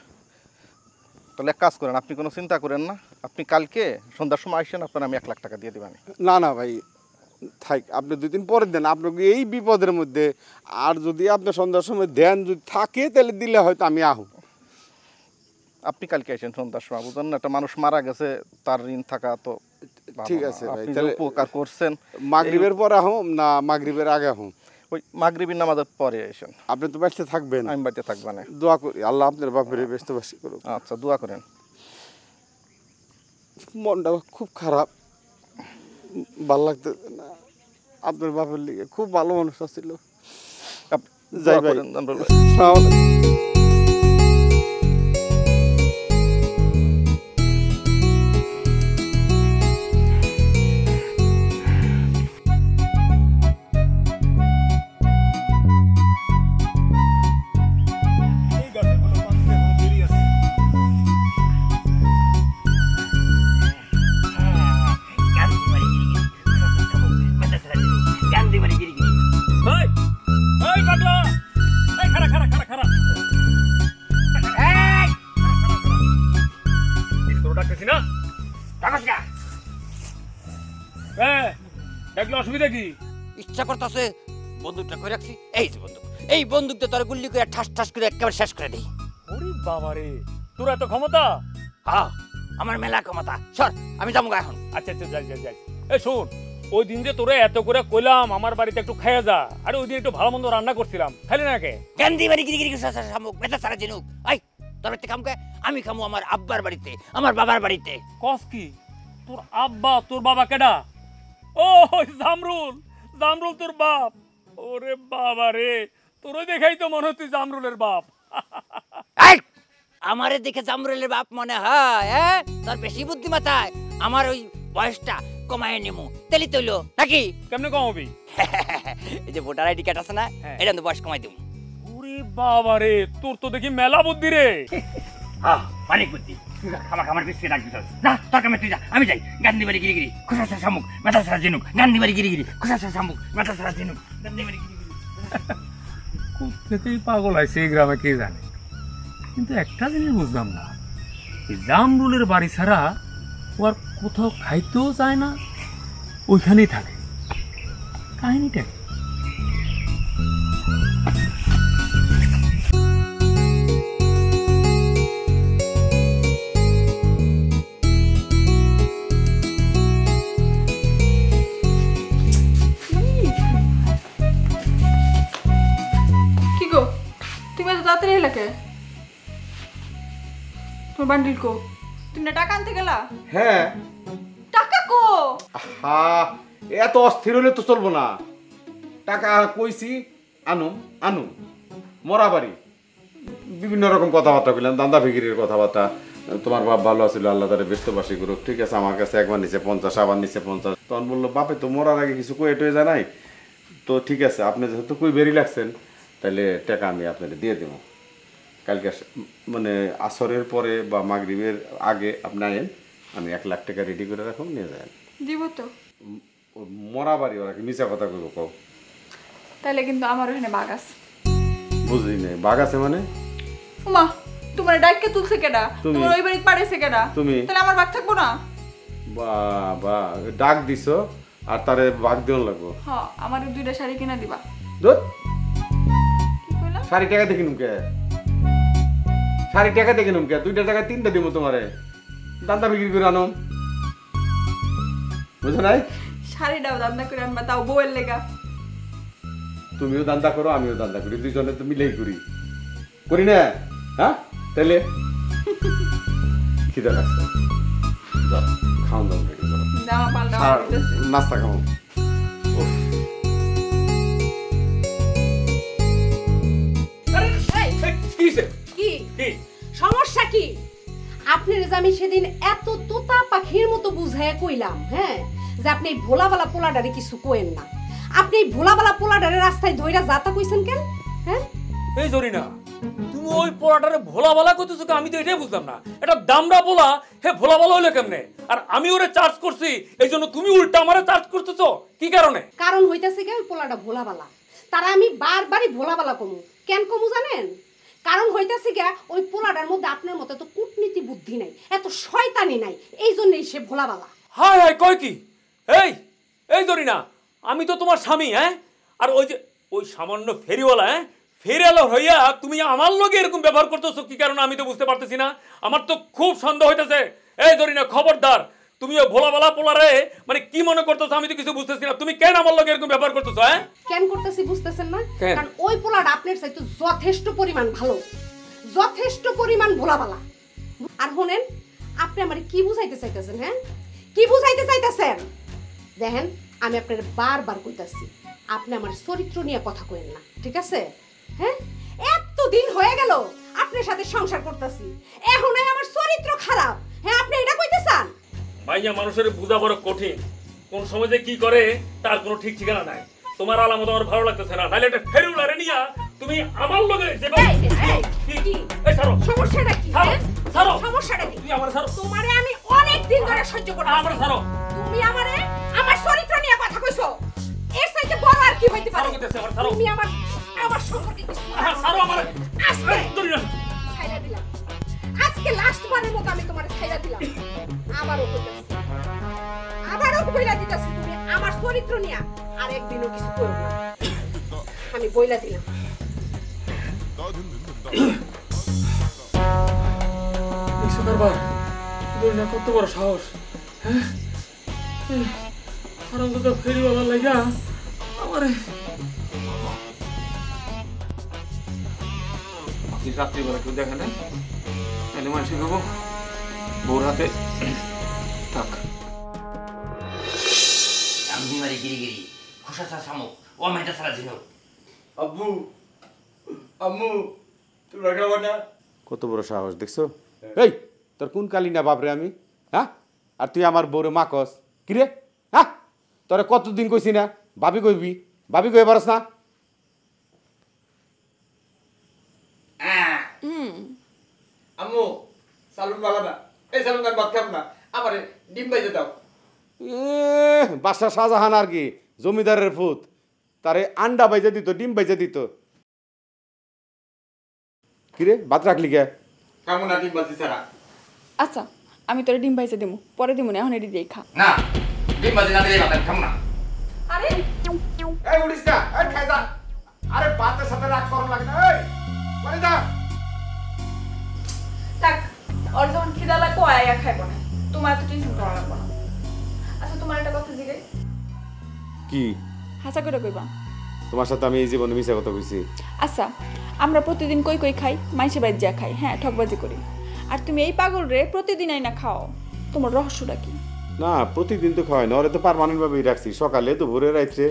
তাহলে এক কাজ করেন, আপনি কোনো চিন্তা করেন না, আপনি কালকে সন্ধ্যার সময় আসেন, আপনার আমি 1 লাখ টাকা দিয়ে দেবেন। না না ভাই থাক, আপনি 2 দিন পরে দেন, আপনাকে এই বিপদের মধ্যে। আর যদি আপনি সন্ধ্যার সময় দেন যদি থাকে তাহলে দিলে হয়তো আমি আহ। আপনি কালকে আসেন সন্ধ্যার সময়, বুঝলেন না, একটা মানুষ মারা গেছে, তার ঋণ থাকা তো ঠিক আছে ভাই। আপনি যে উপকার করছেন। মাগরিবের পরে আহম না মাগরিবের আগে আহম? ওই মাগরিবের নামাজের পরে আসেন। আপনি তো বাড়িতে থাকবেন? আমি বাড়িতে থাকবো না। দোয়া করি আল্লাহ আপনার বাপের ব্যস্তবাসী করুক। আচ্ছা, দোয়া করেন। মনটা খুব খারাপ, ভাল লাগতেছে না। আপনার বাপের লিগে খুব ভালো মানুষ ছিল। যাই ভাই, দেখলে অসুবিধা কি? ইচ্ছা করতেছে বন্দুকটা করে রাখছি, এই যে বন্দুক, এই বন্দুকটা তোর গুল্লি করে ঠাস ঠাস করে একেবারে শেষ করে দেই। ওরে বাবা রে, তোর এত ক্ষমতা? হ্যাঁ, আমার মেলা ক্ষমতা। সর, আমি যাবো এখন। আচ্ছা আচ্ছা, যাই যাই যাই। এই শোন, ওই দিন যে তোরে এত করে কইলাম আমার বাড়িতে একটু খাইয়া যা, আরে ওই দিন একটু ভালো মন্দ রান্না করছিলাম, খাইলি না কে? গান্ধী বাড়ি গিরি গিরি শামুক মেটা সারা জিনুক। আই তোর বাড়িতে কাম কে? আমি খামু আমার আব্বার বাড়িতে, আমার বাবার বাড়িতে। কস কি? তোর আব্বা তোর বাবা কেডা? ও জামরুল, জামরুল তোর বাপ। ওরে বাবা রে, তোরে দেখাই তো মনে হচ্ছে জামরুলের বাপ। এই আমারে দেখে জামরুলের বাপ মনে হয়? হ্যাঁ, তোর বেশি বুদ্ধি মাথায়। আমার ওই বয়সটা কমায় নেমু, তেলি তৈলো নাকি? কেমনে কমাবি? এই যে ভোটার আইডি কার্ড আছে না, এটা তো বয়স কমাই দেবো। ওরে বাবা রে, তোর তো দেখি মেলা বুদ্ধি রে। অনেক বুদ্ধি। আমার পিছিয়ে রাখবি তোর। যা, তোর কামে তুই যা, আমি যাই। গান্ধী বাড়ি গিরি গিরি খুশা শামুক মেটা সারা জিনুক। গান্ধী বাড়ি গিরি গিরি খুশা শামুক মেটা সারা জিনুক। গান্ধী বাড়ি গিরি গিরি। কোথেকেই পাগল আছে এই গ্রামে কে জানে। কিন্তু একটা জিনিস বুঝলাম না, এই জামরুলের বাড়ি ছাড়া ও আর কোথাও খাইতেও যায় না, ওইখানেই থাকে। কাহিনীটা কি? কি গো, তুমি এত তাড়াতাড়ি এলে কে? তোমার বান্ডিল কো? তুমি না টাকা আনতে গেলা? হ্যাঁ। টাকা কো? হ্যাঁ, এত অস্থির হলে তো চলবো না। টাকা কইছি আনুম আনুম, মরা বাড়ি বিভিন্ন রকম কথাবার্তা বললাম, দান্দা ফিকিরের কথাবার্তা। তোমার বাপ ভালো আছিল, আল্লাহ তারে ব্যস্তবাসী করুক। ঠিক আছে, আমার কাছে একবার নিচে 50, আবার নিচে 50। তখন বললো বাপে তো মরার আগে কিছু কয়ে টয়ে জানাই তো। ঠিক আছে, আপনি যেহেতু কই বেরিয়ে লাগছেন, তাহলে টাকা আমি আপনাকে দিয়ে দেবো। কালকে মানে আসরের পরে বা মাগরিবের আগে আপনি আইন, আমি 1 লাখ টাকা রেডি করে রাখুন, নিয়ে যান। দিব তো। মরা বাড়ি, ওরা কি মিছা কথা কইব? কও। তাহলে কিন্তু আমার ওখানে বাঘ আছে। বুঝলি না, বাঘ আছে মানে? উমা, তোমার ডাইকে তুলছে কেডা? তুমি। তোমার ওই বাড়ি পাড়াইছে কেডা? তুমি। তাহলে আমার বাঘ থাকবো না? বাবা, ডাক দিছো আর তারে বাঘ দিন লাগবো? হ্যাঁ, আমার 2টা শাড়ি কিনা দিবা। ধুর, কি কইলা? শাড়ি টাকা দেখি নুমকে, শাড়ি টাকা দেখি নুমকে, 2টা টাকা 3টা দিব তোমারে। দান্দা বিক্রি করে আনো, বুঝো নাই? শাড়িটাও দান্দা করে আনবা, তাও বউয়ের লেগা। তুমিও দান্দা করো, আমিও দান্দা করি, দুইজনে তো মিলেই করি, করি না? হ্যাঁ, তাহলে খিদা লাগছে, যাও খাওয়ান দাওয়ান রেডি করো, জামা পাল্টা নাস্তা খাও। কি সমস্যা কি? আপনার যে আমি সেদিন এত তোতা পাখির মতো বুঝাইয়া কইলাম, হ্যাঁ, যে আপনি এই ভোলাবালা পোলাডারে কিছু কোয়েন না। আপনি এই ভোলাবালা পোলাডারে রাস্তায় ধইরা যাতা কইছেন কেন? হ্যাঁ, এই জরিনা, তুমি ওই পোলাটারে ভোলা বালা কইতেছো, আমি তো এটাই বুঝলাম না। এটা দামড়া পোলা, হে ভোলা বালা হইলো কেমনে? আর আমি ওরে চার্জ করছি, এই জন্য তুমি উল্টা আমারে চার্জ করতেছো কি কারণে? কারণ হইতাছে কি, ওই পোলাটা ভোলাবালা, তারা আমি বারবারই ভোলাবালা কমু। কেন কমু জানেন? কারণ হইতাছে গিয়া ওই পোলাটার মধ্যে আপনার মতো তো কূটনীতি বুদ্ধি নাই, এত শয়তানি নাই, এই জন্যই সে ভোলাবালা। হায় হায়, কয় কি? এই এই জরিনা, আমি তো তোমার স্বামী, হ্যাঁ? আর ওই যে ওই সামান্য ফেরিওয়ালা, হ্যাঁ, ফেরিওয়ালা হইয়া তুমি আমার লগে এরকম ব্যবহার করতেছো কি কারণে আমি তো বুঝতে পারতেছি না। আমার তো খুব সন্দেহ হইতেছে। এই জরিনা, খবরদার, তুমি ওই ভোলাবালা পোলারে মানে কি মনে করতেছো আমি তো কিছু বুঝতেছি না। তুমি কেন আমার লগে এরকম ব্যবহার করতেছো? হ্যাঁ, কেন করতেছি বুঝতেছেন না? কেন? কারণ ওই পোলাটা আপনার চাইতে যথেষ্ট পরিমাণ ভালো, যথেষ্ট পরিমাণ ভোলাবালা। আর শুনেন, আপনি আমারে কি বুঝাইতে চাইতেছেন? হ্যাঁ, কি বুঝাইতে চাইতেছেন? দেখেন, আমি আপনার বারবার কইতাছি, আপনি আমার চরিত্র নিয়ে কথা কইেন না, ঠিক আছে? হ্যাঁ, এতদিন হয়ে গেল আপনার সাথে সংসার করতেছি, এখন আমার চরিত্র খারাপ, হ্যাঁ, আপনি এটা কইতে চান? ভাইয়া, মানুষের বোঝা বড় কঠিন, কোন সময় যে কি করে তার কোনো ঠিক ঠিকানা নাই। তোমার আলামত আমার ভালো লাগতেছে না, নাহলে একটা ফেরিওয়ালারে নিয়া তুমি আমার লগে যে এই ছাড়ো, সমস্যাটা কি? ছাড়ো, ছাড়ো, সমস্যাটা কি? তুমি আমার ছাড়ো, তোমারে আমি অনেক দিন ধরে সহ্য করতেছি, আমার ছাড়ো, তুমি আমারে আমার চরিত্র নিয়ে কথা কইছো, এর চাইতে বড় আর কি হইতে পারে? ছাড়ো কইতেছে, আমার ছাড়ো, তুমি আমার সম্পর্কে কিছু ছাড়ো আমার, আজকে জরিনা ছাইরা দিলাম, আজকে লাস্ট বারের মতো আমি তোমারে ছাইরা দিলাম। আবারও কইতাছি, আবারও কইরা দিতাছি, তুমি আমার চরিত্র নিয়া আর একদিনও কিছু করব না, আমি বইলা দিলাম। দেখছো কারবার দুনিয়া কত বড় সাহস, হ্যাঁ? আরাম তো ফেরিওয়ালা লাগা আমারে রাত্রিবেলা কেউ দেখে নাই, তাহলে মানুষের খাবো বউর হাতে থাক। গান্ধী বাড়ি গিরিগিরি খোসা চা শামুক ও মেটা সারা ঝিনুক। আব্বু আম্মু তোমরা খাবো না? কত বড় সাহস দেখছো? এই তোর কোন কালি না বাপরে আমি, হ্যাঁ? আর তুই আমার বউরে মাকস কিরে, হ্যাঁ? তোরে কতদিন কইছি না ভাবি কইবি, ভাবি কই পারস না? আম্মু সালুন বালা না, এই সালুন আর ভাত খাব না, আমারে ডিম বাইজে দাও। বাদশা শাহজাহান আর কি জমিদারের ফুত, তারে আন্ডা বাইজে দিত, ডিম বাইজে দিত। কিরে ভাত রাখলি কে? খাবো না ডিম বাজি ছাড়া। আচ্ছা আমি তোরে ডিম ভাইজা দিমু, পরে দিমু না, এখন এটি দিয়ে খা। না ডিম বাজি না দিলে ভাত খাম না। আরে এই উড়িস না, এই খাই যা। আরে ভাতের সাথে রাগ করো লাগে না, এই বলে যা। থাক, ওর যখন খিদা লাগবো আয়া খাইব না, তোমার এত টেনশন করা লাগবো না। আচ্ছা তোমার একটা কথা জিগাই, কি হাসা করে কইবা? তোমার সাথে আমি এই জীবনে মিশা কথা কইছি? আচ্ছা আমরা প্রতিদিন কই কই খাই, মাইসে বাইর যা খাই, হ্যাঁ ঠকবাজি করি, আর তুমি এই পাগল রে প্রতিদিন আইনা খাও, তোমার রহস্যটা কি? না প্রতিদিন তো খাওয়াই না, ওরে তো পার্মানেন্ট ভাবেই রাখছি, সকালে তো ভোরে রাত্রে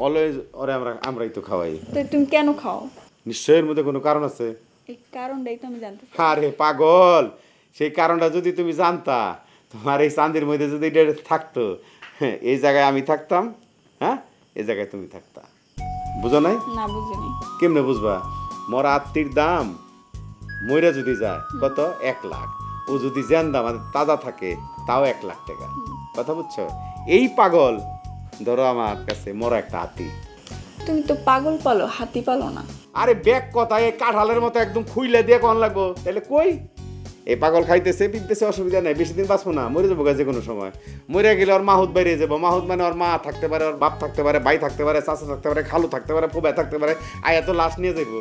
অলওয়েজ ওরে আমরাই তো খাওয়াই। তো তুমি কেন খাও? নিশ্চয়ের মধ্যে কোনো কারণ আছে। এই কারণটাই তো আমি জানতে চাই। আরে পাগল, সেই কারণটা যদি তুমি জানতা, তোমার এই চাঁদের মধ্যে যদি এটা থাকতো, হ্যাঁ এই জায়গায় আমি থাকতাম, হ্যাঁ এই জায়গায় তুমি থাকতা, বুঝো নাই? না বুঝিনি। কেমনে বুঝবা? মরা আত্মীর দাম মইরা যদি যায় কত 1 লাখ, ও যদি জ্যান্দা মানে তাজা থাকে তাও 1 লাখ টাকা, কথা বুঝছো? এই পাগল ধরো আমার কাছে মরা একটা হাতি। তুমি তো পাগল পালো, হাতি পালো না। আরে ব্যাগ কথা, এই কাঁঠালের মতো একদম খুইলে দিয়ে কোন লাগবো, তাহলে কই এই পাগল খাইতেছে পিনতেছে, অসুবিধা নাই, বেশি দিন বাঁচবো না, মরে যাবো যে কোনো সময়। মরে গেলে ওর মাহুত বেরিয়ে যাবো, মাহুত মানে ওর মা থাকতে পারে, ওর বাপ থাকতে পারে, ভাই থাকতে পারে, চাচা থাকতে পারে, খালু থাকতে পারে, ফুবা থাকতে পারে, আয়া তো লাশ নিয়ে যাবো।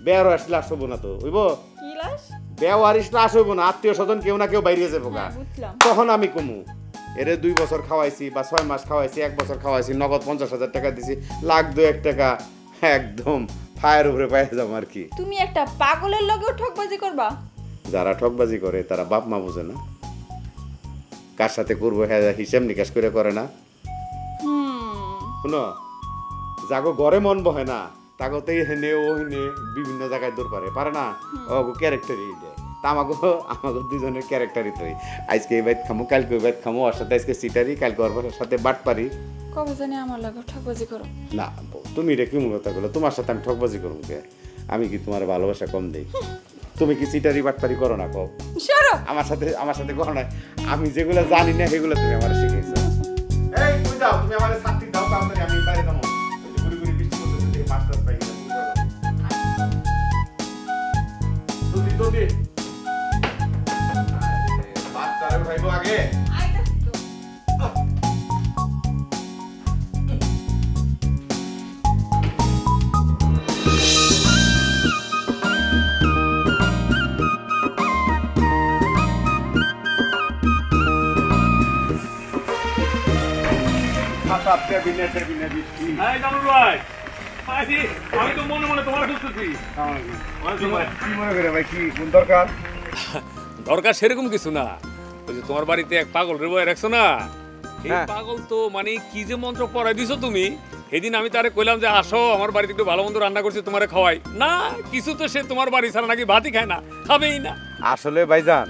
বেয়ারও আসলে লাশ হবো না তো, হইব? কি লাশ? বেওয়ারিশ লাশ হইব না, আত্মীয় স্বজন কেউ না কেউ বাইরে যাবো গা। বুঝলাম। তখন আমি কমু এরে 2 বছর খাওয়াইছি বা 6 মাস খাওয়াইছি, 1 বছর খাওয়াইছি, নগদ 50,000 টাকা দিছি, 1,02,1 টাকা একদম ফায়ার উপরে পাই যাবো আর কি। তুমি একটা পাগলের লগেও ঠকবাজি করবা? যারা ঠকবাজি করে তারা বাপ মা বোঝে না, কার সাথে করবো হ্যাঁ হিসাব নিকাশ করে না। শুনো, যাগো ঘরে মন বহে না তাগতেই হেনে ও হেনে বিভিন্ন জায়গায় দৌড় পারে না, ও ক্যারেক্টারই দেয়। তা আমাকে দুজনের ক্যারেক্টারই তো, আজকে এই বাইত খামো, কালকে ওই বাইত খামো, ওর সাথে আজকে সিটারি, কালকে ওর সাথে বাট পারি। কবে জানি আমার লাগে ঠকবাজি করো? না তুমি রে কি কথা বলো, তোমার সাথে আমি ঠকবাজি করবো কে? আমি কি তোমার ভালোবাসা কম দেই? তুমি কি সিটারি বাটপারি করো না? কও আমার সাথে করো না, আমি যেগুলো জানি না সেগুলো তুমি আমার শিখেছো। এই তুই যাও, তুমি আমার ছাত্রী দাও, তাড়াতাড়ি আমি বাইরে যাবো। ঘুরি ঘুরি বৃষ্টি করতে দেখে মাস্টার পাই গেলাম। জলদি বাচ্চারা উঠাইবো আগে। এই জামরুল ভাই, আমি তো মনে মনে তোমার খুঁজতেছি। কি মনে করে ভাই, কি কোন দরকার? দরকার সেরকম কিছু না, ওই যে তোমার বাড়িতে এক পাগল রে বয়ে রাখছো না, এই পাগল তো মানে কি যে মন্ত্র পড়াই দিছো তুমি। সেদিন আমি তারে কইলাম যে আসো আমার বাড়িতে একটু ভালো মন্দ রান্না করছি তোমারে খাওয়াই না, কিছু তো সে তোমার বাড়ি ছাড়া নাকি ভাতই খায় না, খাবেই না। আসলে ভাইজান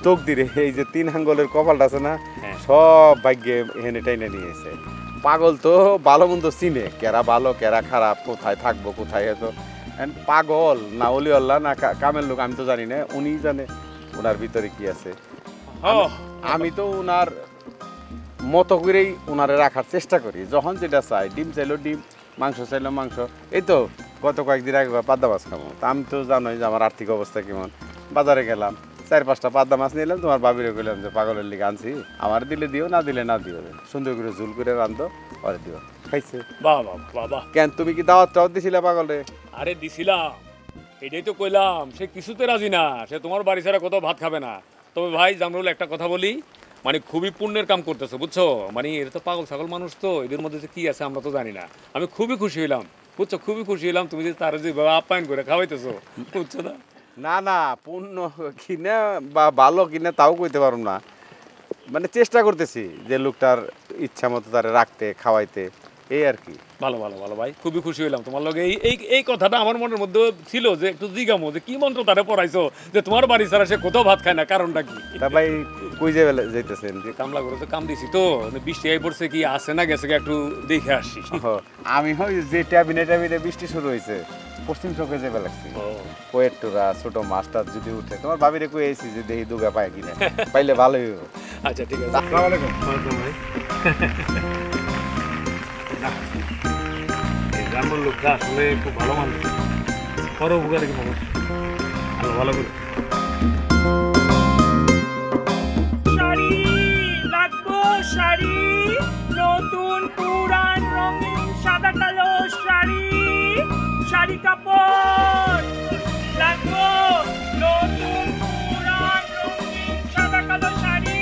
তকদিরে এই যে 3 আঙ্গুলের কপালটা আছে না, সব ভাগ্যে হেনে টাইনে নিয়েছে। পাগল তো ভালো মন্দ চিনে, কেরা ভালো কেরা খারাপ, কোথায় থাকবো কোথায় হতো। পাগল না অলি আল্লাহ না কামের লোক আমি তো জানি না, উনি জানে ওনার ভিতরে কি আছে। আমি তো ওনার মতো করেই ওনারে রাখার চেষ্টা করি, যখন যেটা চাই, ডিম চাইলো ডিম, মাংস চাইলো মাংস। এই তো গত কয়েকদিন আগে পাদ্দা মাছ খাবো, তা আমি তো জানোই যে আমার আর্থিক অবস্থা কেমন। বাজারে গেলাম, 4-5টা পাবদা মাছ নিলাম, তোমার বাবিরে কইলাম যে পাগলের লিগে আনছি, আমার দিলে দিও, না দিলে না দিও, সুন্দর করে ঝুল করে রান্ধো, পরে দিও। খাইছে। বাহ বাহ বাহ বাহ। কেন তুমি কি দাওয়াত দিছিলা পাগলে? আরে দিছিলাম, এটাই তো কইলাম, সে কিছুতে রাজি না, সে তোমার বাড়ি ছাড়া কোথাও ভাত খাবে না। তবে ভাই জামরুল, একটা কথা বলি, মানে খুবই পুণ্যের কাম করতেছো, বুঝছো? মানে এরা তো পাগল ছাগল মানুষ, তো এদের মধ্যে যে কি আছে আমরা তো জানি না। আমি খুবই খুশি হইলাম, বুঝছো, খুবই খুশি হইলাম তুমি যে তারা যে আপ্যায়ন করে খাওয়াইতেছো, বুঝছো না? না না, পুণ্য কিনা বা ভালো কিনা তাও কইতে পারুম না, মানে চেষ্টা করতেছি যে লোকটার ইচ্ছা মতো তারে রাখতে খাওয়াইতে, এই আর কি। ভালো ভালো ভালো ভাই, খুবই খুশি হইলাম তোমার লগে। এই কথাটা আমার মনের মধ্যে ছিল যে একটু জিজ্ঞামো যে কি মন্ত্র তারে পড়াইছো যে তোমার বাড়ি ছাড়া সে কোথাও ভাত খায় না, কারণটা কি? তা ভাই কই যাইতেছেন? কামলা করেছে, কাম দিছি তো, বৃষ্টি আই পড়ছে, কি আসে না গেছে একটু দেখে আসি। আমি হয় যে ট্যাবিনে বৃষ্টি শুরু হয়েছে, পশ্চিম চোখে যাবে লাগছি, কোয়েট্টুরা ছোট মাছটা যদি উঠে, তোমার ভাবিরে কই আইছি যে দেখি দুগা পায় কিনা, পাইলে ভালোই হবে। আচ্ছা ঠিক আছে, আসসালামু আলাইকুম। গ্রামের লোকটা আসলে খুব ভালো মানুষ, বড় উপকারী মানুষ, ভালো করে। শাড়ি লাগবো, শাড়ি নতুন পুরান রঙিন সাদা কালো শাড়ি, শাড়ি কাপড় লাগবো, নতুন পুরান রঙিন সাদা কালো শাড়ি,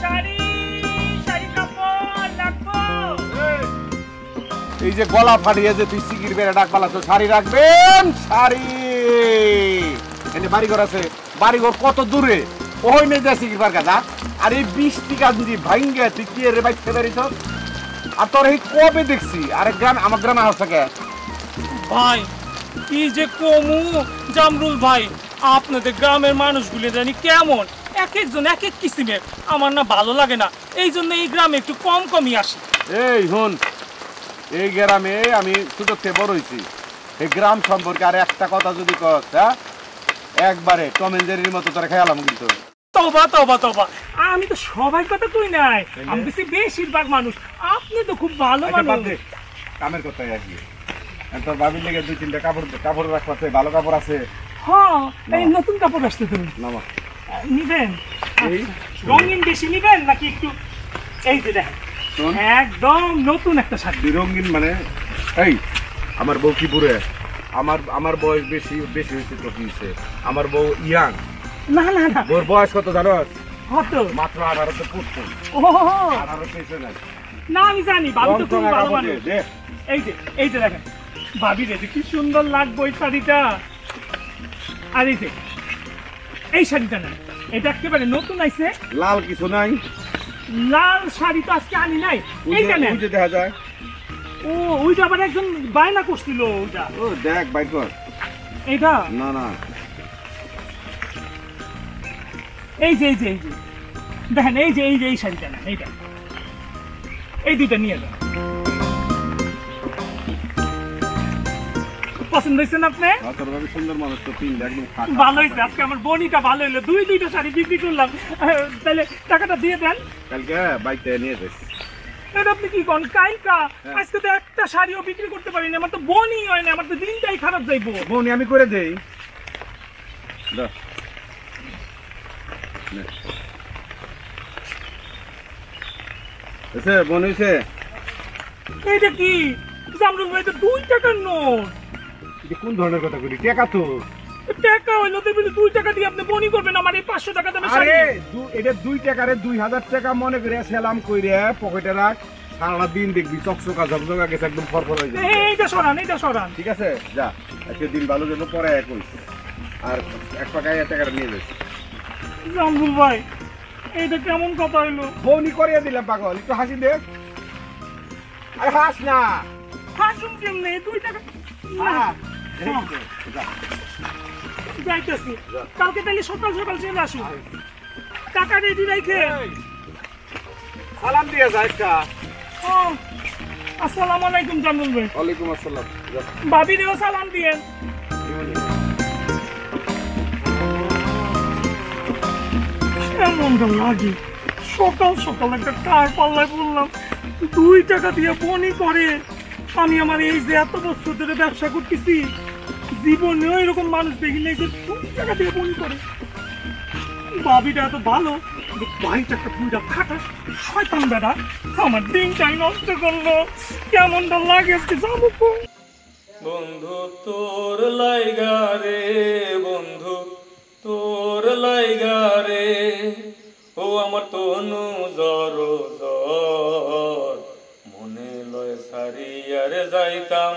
শাড়ি শাড়ি কাপড় লাগবো। এই যে গলা ফাটিয়ে যে তুই সিকির বেড়ে ডাক পালা, তো শাড়ি রাখবেন, শাড়ি। এনে বাড়িঘর আছে, বাড়িঘর কত দূরে, ওই নেই যা সিকির পার কাজা। আর এই 20 টাকা যদি ভাঙ্গে তুই কি রে বাইক ফেলে দিছ? আর তোর এই কবে দেখছি আরেক গ্রাম, আমার গ্রামে হাস থাকে ভাই কি যে কমু জামরুল ভাই, আপনাদের গ্রামের মানুষগুলো জানি কেমন, এক একজন এক এক কিসিমের, আমার না ভালো লাগে না, এই জন্য এই গ্রামে একটু কম কমই আসি। এই হন, এই গ্রামে আমি ছোট থেকে বড় হয়েছি, এই গ্রাম সম্পর্কে আর একটা কথা যদি কস, হ্যাঁ একবারে টম এন্ড জেরির মতো তোরা খেয়ালাম কিন্তু। তবা তবা তবা, আমি তো সবাই কথা কই নাই, আমি বেশি বেশিরভাগ মানুষ, আপনি তো খুব ভালো মানুষ। কামের কথাই আর কি, তোর ভাবির লেগে 2-3টা কাপড় রাখতে, ভালো কাপড় আছে। হ্যাঁ, এই নতুন কাপড় আসছে, তুমি নামা নিবেন? রঙিন বেশি নিবেন নাকি একটু? এই যে দেখেন একদম নতুন একটা শাড়ি, রঙিন মানে। এই আমার বউ কি বুড়ে? আমার বয়স বেশি হয়েছে তো কি হয়েছে? আমার বউ ইয়াং। না না না, ওর বয়স কত জানো? কত? মাত্র 18তে পড়তো। ও 18 না, না আমি জানি, ভাবি তো খুব ভালো মানুষ। এই যে দেখেন ভাবি রে, কি সুন্দর লাগবে এই শাড়িটা। আর এই যে এই শাড়িটা না, এটা একেবারে নতুন আইছে। লাল কিছু নাই? লাল শাড়ি তো আজকে আনি নাই, এইটা নেন। ওই যে দেখা যায়। ও ওইটা আবার একজন বায়না করছিল, ওইটা। ও দেখ বাইর কর। এইটা না না, এই যে দেখেন, এই শাড়িটা না, এইটা, এই দুইটা নিয়ে যান। পছন্দ হয়েছে না আপনি? সুন্দর মানুষ তো, একদম ভালো হয়েছে, আজকে আমার বোনিটা ভালো হইলো, দুইটা শাড়ি বিক্রি করলাম। তাহলে টাকাটা দিয়ে দেন। কালকে বাইকটা নিয়ে যাস। এটা আপনি কি কোন কাইকা? আজকে তো একটা শাড়িও বিক্রি করতে পারিনি, আমার তো বোনই হয় না, আমার তো দিনটাই খারাপ যাইবো। বোনি আমি করে দেই। বোন হয়েছে। এইটা কি জামরুল ভাই, তো 2 টাকার নোট। কোন ধরনের কথা বলি? টাকা তো টাকা হইলো, তো 2 টাকা দিয়ে আপনি বনি করবেন আমার এই 500 টাকা দামের শাড়ি। আরে এটা 2 টাকারে 2000 টাকা মনে করে সেলাম কইরে পকেটে রাখ, সারা দিন দেখবি চকচকা ঝকঝকা গেছে, একদম ফরফর হয়ে যাবে। এইটা সরান। ঠিক আছে, যা আজকে দিন ভালো জন্য পরে এক কইস, আর 1 টাকা টাকাটা নিয়ে যাস। জামরুল ভাই এইটা কেমন কথা হইলো? বউনি করিয়ে দিলাম পাগল, একটু হাসি দে। আরে হাস না। হাসুন কেমনে? 2 টাকা যাইতেছি, কালকে তাহলে সকাল চলে আসুন, টাকা রেডি রাখে। সালাম দিয়ে যা একটা। আসসালামু আলাইকুম জামরুল ভাই। ওয়ালাইকুম আসসালাম। ভাবিরেও সালাম দিয়েন। কেমনটা লাগে সকাল একটা কার পাল্লায় পড়লাম, 2 টাকা দিয়ে বনি করে। আমি আমার এই যে এত বছর ধরে ব্যবসা করতেছি, জীবনেও এরকম মানুষ দেখিনি যে 2 টাকা দিয়ে বনি করে। ভাবিটা এত ভালো ভাইটা একটা পুইটা খাটা শয়তান বেটা আমার দিনটাই নষ্ট করলো কেমনটা লাগে আজকে যাবো বন্ধু তোর লাইগা রে বন্ধু তোর লাইগা রে ও আমার তনু জর জর মনে লয় সারিয়ার যাইতাম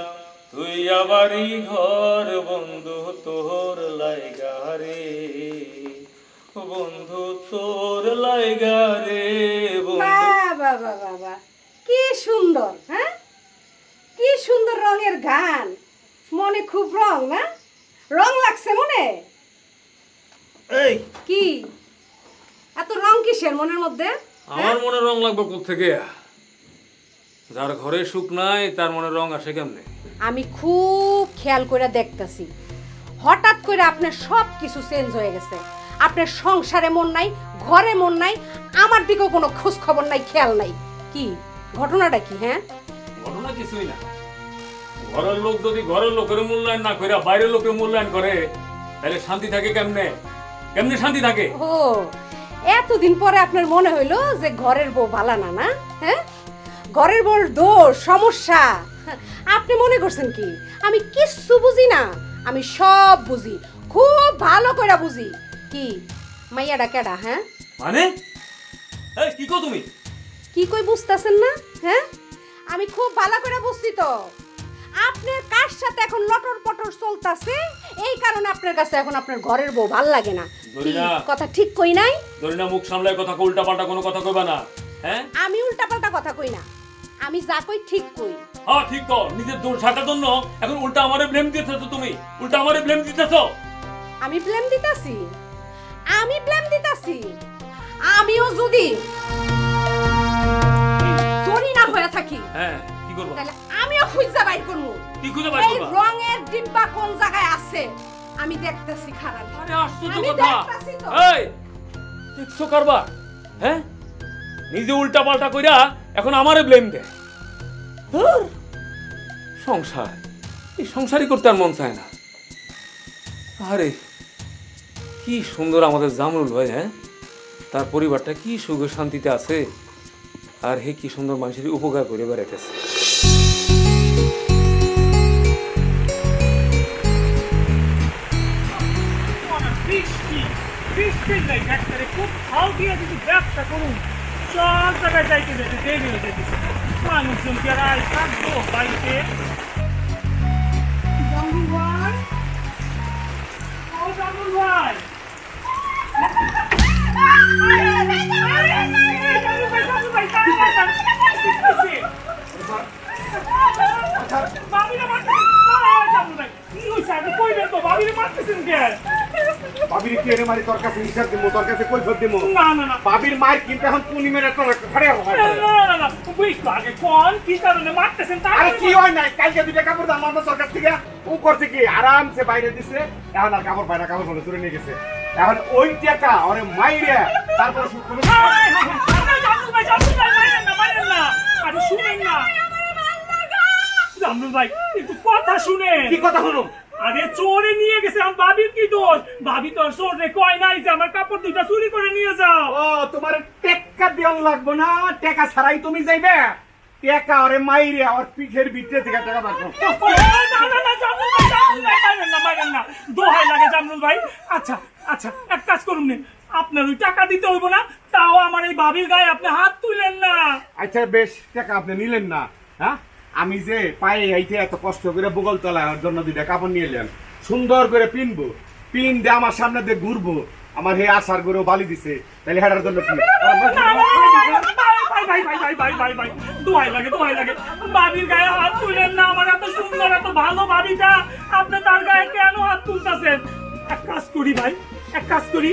তুই আবারই ঘর বন্ধু তোর লাইগা রে বন্ধু তোর লাইগা রে বন্ধু বাবা বাবা কি সুন্দর, হ্যাঁ কি সুন্দর রঙের গান। মনে খুব রং না, রং লাগছে মনে। এই কি এত রং কিসের মনের মধ্যে? আমার মনে রং লাগবে কোত্থেকে? যার ঘরে সুখ নাই তার মনে রং আসে কেমনে? আমি খুব খেয়াল করে দেখতেছি, হঠাৎ করে আপনার সব কিছু চেঞ্জ হয়ে গেছে। আপনার সংসারে মন নাই, ঘরে মন নাই, আমার দিকেও কোনো খোঁজ খবর নাই, খেয়াল নাই। কি ঘটনাটা কি? হ্যাঁ ঘটনা কিছুই না। ঘরের লোক যদি ঘরের লোকের মূল্যায়ন না করে বাইরের লোকের মূল্যায়ন করে তাহলে শান্তি থাকে কেমনে? কেমনে শান্তি থাকে? ও এতদিন পরে আপনার মনে হইলো যে ঘরের বউ ভালো না, না? হ্যাঁ ঘরের বউর দোষ সমস্যা আপনি মনে করছেন কি আমি কিচ্ছু বুঝি না? আমি সব বুঝি, খুব ভালো করে বুঝি। কি মাইয়াডা কেডা? হ্যাঁ মানে এই কি কো তুমি? কি কই বুঝতাছেন না? হ্যাঁ আমি খুব ভালো করে বুঝছি তো। আপনার কার সাথে এখন লটর পটর চলতেছে, এই কারণে আপনার কাছে এখন আপনার ঘরের বউ ভাল লাগে না। কথা ঠিক কই নাই? দরিনা মুখ সামলায় কথা উল্টা পাল্টা কোনো কথা কইবা না। হ্যাঁ আমি উল্টা পাল্টা কথা কই না, আমি যা কই ঠিক কই। হ্যাঁ ঠিক কর। নিজের দোষ ঢাকার জন্য এখন উল্টা আমারে ব্লেম দিতেছো তুমি। উল্টা আমারে ব্লেম দিতেছো। আমি ব্লেম দিতাছি? আমি ব্লেম দিতাছি? আমিও যদি চোরি না হয়ে থাকি, হ্যাঁ কি করব? তাহলে আমিও খুঁজে বাইর করব। কি খুঁজে বাইর এই করবা? রঙের ডিব্বা কোন জায়গায় আছে আমি দেখতেছি। খারাপ আরে আশ্চর্য কথা। এই দেখছো কারবা? হ্যাঁ নিজে উল্টা পাল্টা কইরা এখন আমারে ব্লেম দেয়। সংসার, এই সংসারই করতে আর মন চায় না। আরে কি সুন্দর আমাদের জামরুল ভাই, হ্যাঁ তার পরিবারটা কি সুখে শান্তিতে আছে, আর হে কি সুন্দর মানুষের উপকার করে বেড়াইতেছে। খুব ফাল দিয়ে যদি ব্যবসা করুন সব জায়গায় যাইতে যেতে দেরি হয়ে যেতেছে। মানুষজন কি আর থাকবো বাড়িতে? জামরুল ভাই, ও জামরুল ভাই, বাবির কি এর মারি তোর কাছে হিসাব দেবো, তোর কাছে কই ফের দেবো? না না না বাবির মায়ের কিন্তু এখন পূর্ণিমের একটা খাড়ে হবে। না না বুঝতো আগে কোন কি কারণে মারতেছেন? আরে কি হয় নাই, কালকে দুইটা কাপড় দাম আমার তোর কাছ থেকে ও করছে কি আরামসে বাইরে দিছে, এখন আর কাপড় পায় না, কাপড় বলে চুরে নিয়ে গেছে। এখন ওই টাকা ওরে মাইরে তারপরে সুখ করে জামরুল ভাই একটু কথা শুনে। কি কথা হলো? আরে চোরে নিয়ে গেছে, আমার ভাবির কি দোষ? ভাবি তোর চোরে কয় নাই যে আমার কাপড় দুইটা চুরি করে নিয়ে যাও। ও তোমার টাকা দেওয়া লাগবো না, টাকা ছাড়াই তুমি যাইবে? টাকা ওরে মাইরে আর পিঠের ভিতরে থেকে টাকা রাখো। দোহাই লাগে জামরুল ভাই। আচ্ছা আচ্ছা এক কাজ করুন, আপনার ওই টাকা দিতে হইব না, তাও আমার এই ভাবির গায়ে আপনি হাত তুলেন না। আচ্ছা বেশ, টাকা আপনি নিলেন না? হ্যাঁ আমি যে পায়ে আইতে এত কষ্ট করে বগল তলায় ওর জন্য দুইটা কাপড় নিয়ে এলেন, সুন্দর করে পিনবো, পিন দিয়ে আমার সামনে দিয়ে ঘুরবো, আমার হে আশার করে বালি দিছে, তাহলে হেটার জন্য কি? দোহাই লাগে দোহাই লাগে, ভাবির গায়ে হাত তুলেন না। আমার এত সুন্দর এত ভালো ভাবিটা, আপনি তার গায়ে কেন হাত তুলতেছেন? এক কাজ করি ভাই, এক কাজ করি,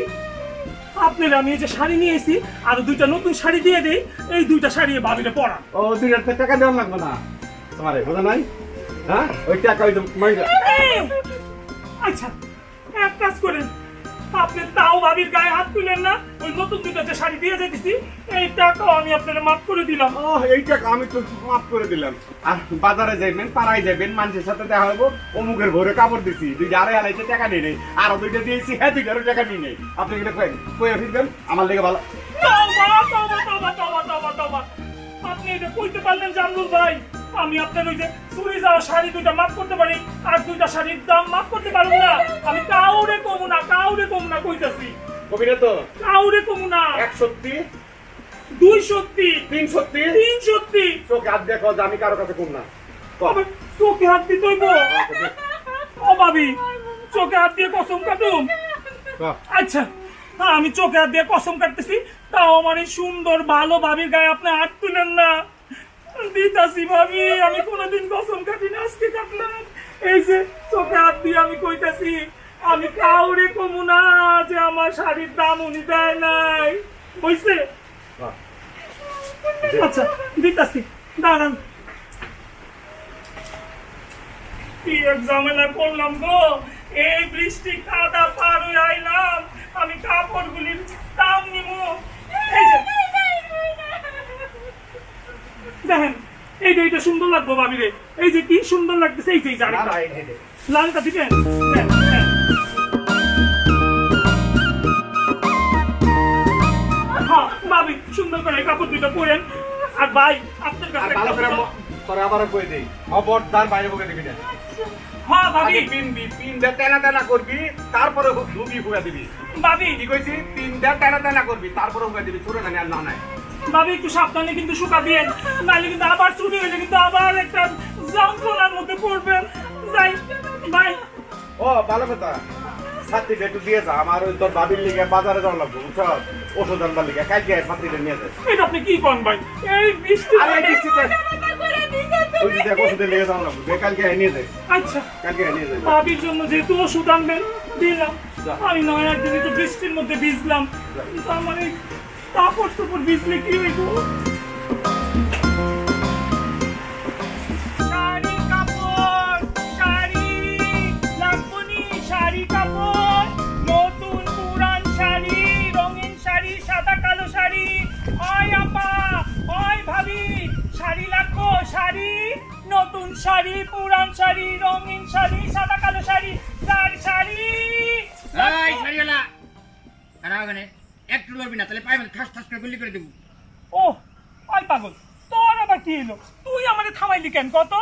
আপনার আমি এই যে শাড়ি নিয়ে এসি আরো দুইটা নতুন শাড়ি দিয়ে দেই, এই দুইটা শাড়ি ভাবিটা পরা। ও দুইটা টাকা দেওয়া লাগবে না তোমার, বোঝা নাই? হ্যাঁ ওই টাকা ওই মাইরা। আচ্ছা এক কাজ করেন, আপনি তাও ভাবির গায়ে হাত তুলেন না। ওই নতুন দুটো যে শাড়ি দিয়ে যেতেছি এই টাকাও আমি আপনারা মাফ করে দিলাম। এই টাকা আমি তো মাফ করে দিলাম। আর বাজারে যাইবেন, পাড়ায় যাবেন, মানুষের সাথে দেখা হবো, অমুকের ভরে কাপড় দিছি, দুইটা আড়াই আড়াইতে টাকা নিয়ে নেই, আরো দুইটা দিয়েছি, হ্যাঁ দুইটারও টাকা নিয়ে নেই। আপনি এটা কয়ে ফিরবেন, আমার লেগে ভালো। আপনি এটা কইতে পারলেন জামরুল ভাই? আমি আপনার ওই যে চুরি যাওয়া শাড়ি দুইটা মাফ করতে পারি, আর দুইটা শাড়ির দাম মাফ করতে পারবো না। আমি কাউরে কমু না কইতাছি। কবিরা তো কাউরে কমু না। এক সত্যি, দুই সত্যি, তিন সত্যি, তিন সত্যি। চোখে হাত দেখো যে আমি কারো কাছে কম না। আবার চোখে হাত দিতে হইব? ও ভাবি, চোখে হাত দিয়ে কসম কাটুম? আচ্ছা আমি চোখে হাত দিয়ে কসম কাটতেছি, তাও আমার এই সুন্দর ভালো ভাবির গায়ে আপনি হাত তুলেন না। দিতাছি ভাবি, আমি কোনোদিন কসম কাটি না, আজকে কাটলাম। এই যে চোখে হাত দিয়ে আমি কইতাছি, আমি কাউরে কমু না যে আমার শাড়ির দাম উনি দেয় নাই, বুঝছে? আচ্ছা দিতাছি, দাঁড়ান। কি এক ঝামেলা করলাম গো, এই বৃষ্টি কাদা পার হয়ে আইলাম, আমি কাপড়গুলির দাম নিব। এই যে দেখেন, এইটা সুন্দর লাগবো ভাবি রে, এই যে কি সুন্দর লাগতেছে। এই যে লালটা দিবেন? হ্যাঁ ভাবি, সুন্দর করে কাপড় দুটো পরেন। আর ভাই আপনার কাছে ভালো করে তোরে আবার কই দেই, খবরদার বাইরে বকে দিবি না। হ্যাঁ ভাবি, পিনবি, পিন দে টানা করবি, তারপরে ঢুকি হুয়া দিবি। ভাবি কি কইছি? পিন দে টানা করবি, তারপরে হুয়া দিবি, চুরে জানি আর না নাই। ভাবি একটু সাবধানে কিন্তু শুকা দিয়েন, নাহলে কিন্তু আবার চুরি হইলে কিন্তু আবার একটা যন্ত্রণার মধ্যে পড়বেন। যাই ভাই। ও ভালো কথা, ছাত্রীটা একটু দিয়ে যা, আমার ওই তোর বাবির লিগে বাজারে যাওয়া লাগবে, বুঝছ? ওষুধ আনবার লিগে কালকে ছাত্রীটা নিয়ে যায়। এটা আপনি কি করেন ভাই? এই বৃষ্টি, আরে বৃষ্টিতে ওই যে ওষুধের লিগে যাওয়া লাগবে, কালকে নিয়ে যায়। আচ্ছা কালকে নিয়ে যায়। ভাবির জন্য যেহেতু ওষুধ আনবেন দিলাম, আমি নয় একদিন একটু বৃষ্টির মধ্যে ভিজলাম, কিন্তু আমার এই কাপড় টুপড় ভিজলে কি হইব? শাড়ি কাপড়, শাড়ি লাগবনি, শাড়ি কাপড়, নতুন পুরান শাড়ি, রঙিন শাড়ি, সাদা কালো শাড়ি। ওই আপা, ওই ভাবি, শাড়ি লাগবো, শাড়ি, নতুন শাড়ি, পুরান শাড়ি, রঙিন শাড়ি, সাদা কালো শাড়ি, শাড়ি। এই শাড়িওয়ালা, খারাপ মানে একটু লড়বি না, তাহলে পাইবেন ঠাস ঠাস করে গুলি করে দেবো। ও ওই পাগল, তোর আবার কি এলো? তুই আমারে থামাইলি কেন কত?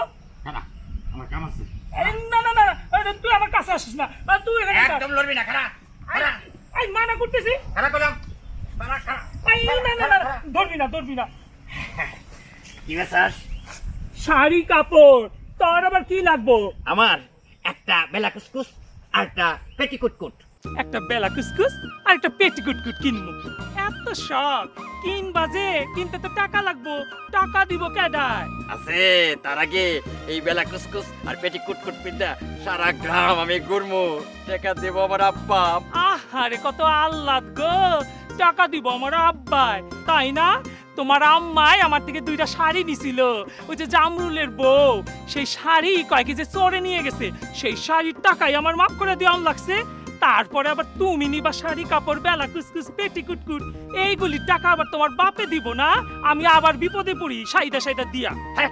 খারাপ, আমার কাম আছে। না না না, তুই আমার কাছে আসিস না, তুই একদম লড়বি না, খারাপ খারাপ। এই মানা করতেছি, খারাপ করলাম, খারাপ খারাপ। এই না না না, ধরবি না। কি বেচাস? শাড়ি কাপড়। তোর আবার কি লাগবো? আমার একটা বেলা কুসকুস আর একটা পেটিকুট কুট। একটা বেলা কুসকুস আর একটা পেটিকুট কুট কিনবো। এত শখ কিনবা যে, কিনতে তো টাকা লাগবো, টাকা দিব কেডায়? আছে তার আগে এই বেলা কুসকুস আর পেটিকুট কুট পিন্দা সারা গ্রাম আমি ঘুরমু, টাকা দেব আমার আব্বা। আহারে কত আহ্লাদ গো, টাকা দিব আমার আব্বাই, তাই না? তোমার আম্মাই আমার থেকে দুইটা শাড়ি নিছিল, ওই যে জামরুলের বউ, সেই শাড়ি কয়েক যে চোরে নিয়ে গেছে, সেই শাড়ির টাকাই আমার মাফ করে দেওয়ান লাগছে। তারপরে আবার তুমি নিবা শাড়ি কাপড়, বেলা কুসকুস, পেটিকুটকুট, এইগুলির টাকা আবার তোমার বাপে দিব না, আমি আবার বিপদে পড়ি শাড়িটা দিয়া। হ্যাঁ,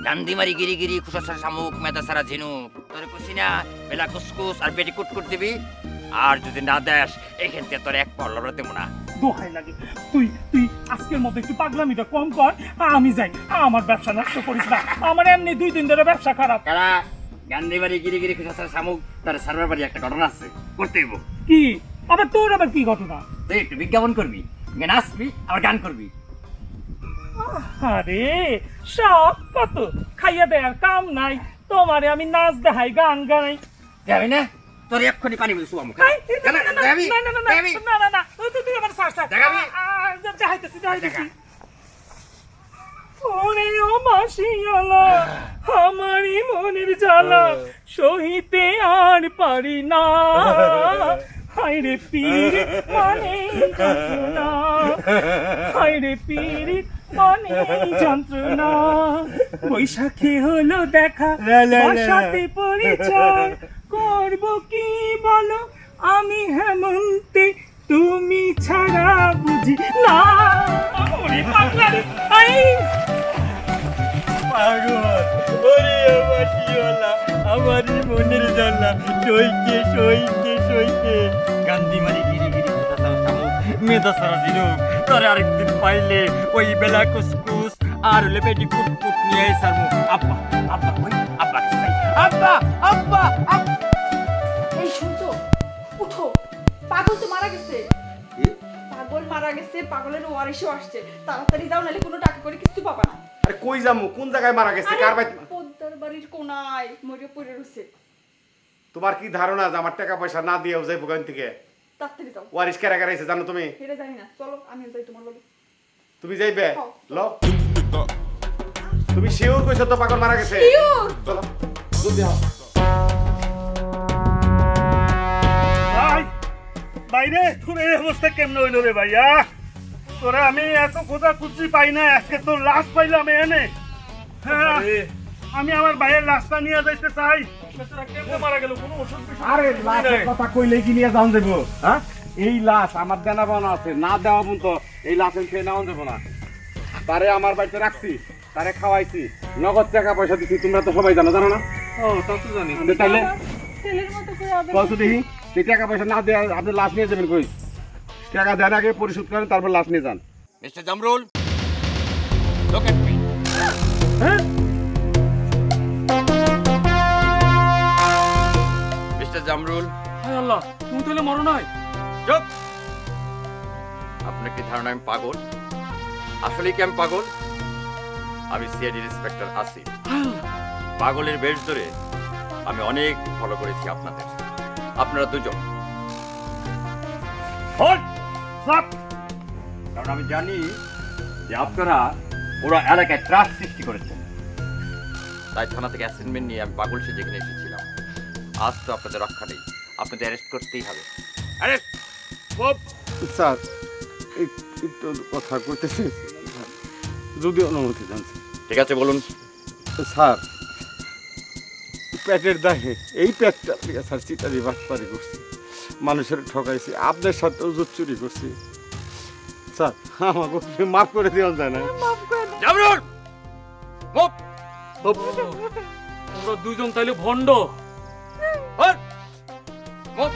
গান্ধিমারি গিরি গিরি, খুশা শামুক, মেদা সারা ঝিনুক, তোরে কইছি না বেলা কুসকুস আর পেটিকুট কুট দিবি, আর যদি না দেস এখান থেকে তোর এক পড়লো দেবো না। দোহাই লাগে, তুই আজকের মতো একটু পাগলামিটা কম কর, আমি যাই, আমার ব্যবসা নষ্ট করিস না, আমার এমনি 2 দিন ধরে ব্যবসা খারাপ। কারা গান্ধিমারি গিরি গিরি, খুশা শামুক, তার সার্ভার বাড়ি একটা ঘটনা আছে, করতে হইব। কি আবার তোর আবার কি ঘটনা? তুই একটু বিজ্ঞাপন করবি, গান আসবি, আবার গান করবি। আরে সব কত, খাইয়া দেয়ার কাম নাই, তোমারে আমি নাচ দেখাই, গান গাই। যাবি না? তোর এক্ষুনি পানি বলছো আমি। আমারই মনের জ্বালা সহিতে আর পারি না, হায়রে পীর মানে যন্ত্রণা, হায়রে পীর মানে যন্ত্রণা। বৈশাখে হলো দেখা, বাসাতে পরিচয়, করবো কি বলো, আমি হেমন্তে তুমি ছাড়া বুঝি না। ওরে পাগলা রে, আই পাগল ওরে আমার টিওলা আমারই মনের জ্বালা সইকে সইকে সইকে গান্ধীমারি গিরি গিরি মেধা সারা দিনুক তোরে আরেকদিন পাইলে ওই বেলা কুসকুস আর হলে পেটি কুটকুট নিয়ে সারমু। আব্বা আব্বা ওই আব্বা আব্বা আব্বা এই শুনছো, উঠো, পাগল তো মারা গেছে। পাগল মারা গেছে, পাগলের ওয়ারিশও আসছে, তাড়াতাড়ি যাও নাহলে কোনো টাকা করে কিছু পাবা না। আরে কই যামু, কোন জায়গায় মারা গেছে, কার বাড়ি? পদ্মার বাড়ির কোনায় মরে পড়ে রয়েছে। তোমার কি ধারণা যে আমার টাকা পয়সা না দিয়েও যাইব গান থেকে? তাড়াতাড়ি যাও। ওয়ারিশ কারা কারা আইছে জানো তুমি? এটা জানি না, চলো আমিও যাই তোমার লগে। তুমি যাইবে? হ্যাঁ। ল তুমি শিওর কইছো তো পাগল মারা গেছে? শিওর। চলো জলদি আও। ভাই বাইরে তোর এই অবস্থা কেমন হইল রে ভাইয়া? তোরা আমি এত খোঁজা খুঁজি পাই না, আজকে তোর লাশ পাইলাম এনে। হ্যাঁ, আমি আমার ভাইয়ের লাশটা নিয়ে যাইতে চাই। কেমনে মারা গেল? কোনো ওষুধ আরে লাশের কথা কইলে কি নিয়ে যাওয়া যাবো? হ্যাঁ, এই লাশ আমার দেনা বানা আছে, না দেওয়া পর্যন্ত এই লাশের খেয়ে নেওয়া যাবো না। তারে আমার বাড়িতে রাখছি, তারে খাওয়াইছি, নগদ টাকা পয়সা দিচ্ছি, তোমরা তো সবাই জানো, জানো না? ও তা তো জানি। তাইলে ছেলের মতো করে আদর কত দেখি এই টাকা পয়সা না দেওয়া আপনি লাশ নিয়ে যাবেন কই? টাকা দেন আগে, পরিশোধ করেন, তারপর লাশ নিয়ে যান। মিস্টার জামরুল লুক এট মি। মিস্টার জামরুল, হায় আল্লাহ, তুমি তাহলে মরো নাই? চুপ! আপনার কি ধারণা আমি পাগল? আসলে কি আমি পাগল? আমি সিআইডি ইন্সপেক্টর আসিফ। পাগলের বেশ ধরে আমি অনেক ফলো করেছি আপনাদের, আপনারা দুজন। কারণ আমি জানি যে আপনারা ওরা এলাকায় ত্রাস সৃষ্টি করেছেন, তাই থানা থেকে অ্যাসাইনমেন্ট নিয়ে আমি পাগল সে যেখানে এসেছিলাম। আজ তো আপনাদের রক্ষা নেই, আপনাদের অ্যারেস্ট করতেই হবে। অ্যারেস্ট! স্যার একটু কথা কইতেছি, যদি অনুমতি জানছি। ঠিক আছে, বলুন। স্যার পেটের দাহে এই পেটটা থেকে স্যার চিটারি বাটপারি করছি, মানুষের ঠকাইছি, আপনার সাথেও জুত চুরি করছি। স্যার আমাকে মাফ করে দেওয়া যায় না? জামরুল মুভ! তোমরা দুইজন তাইলে ভণ্ড। মুভ!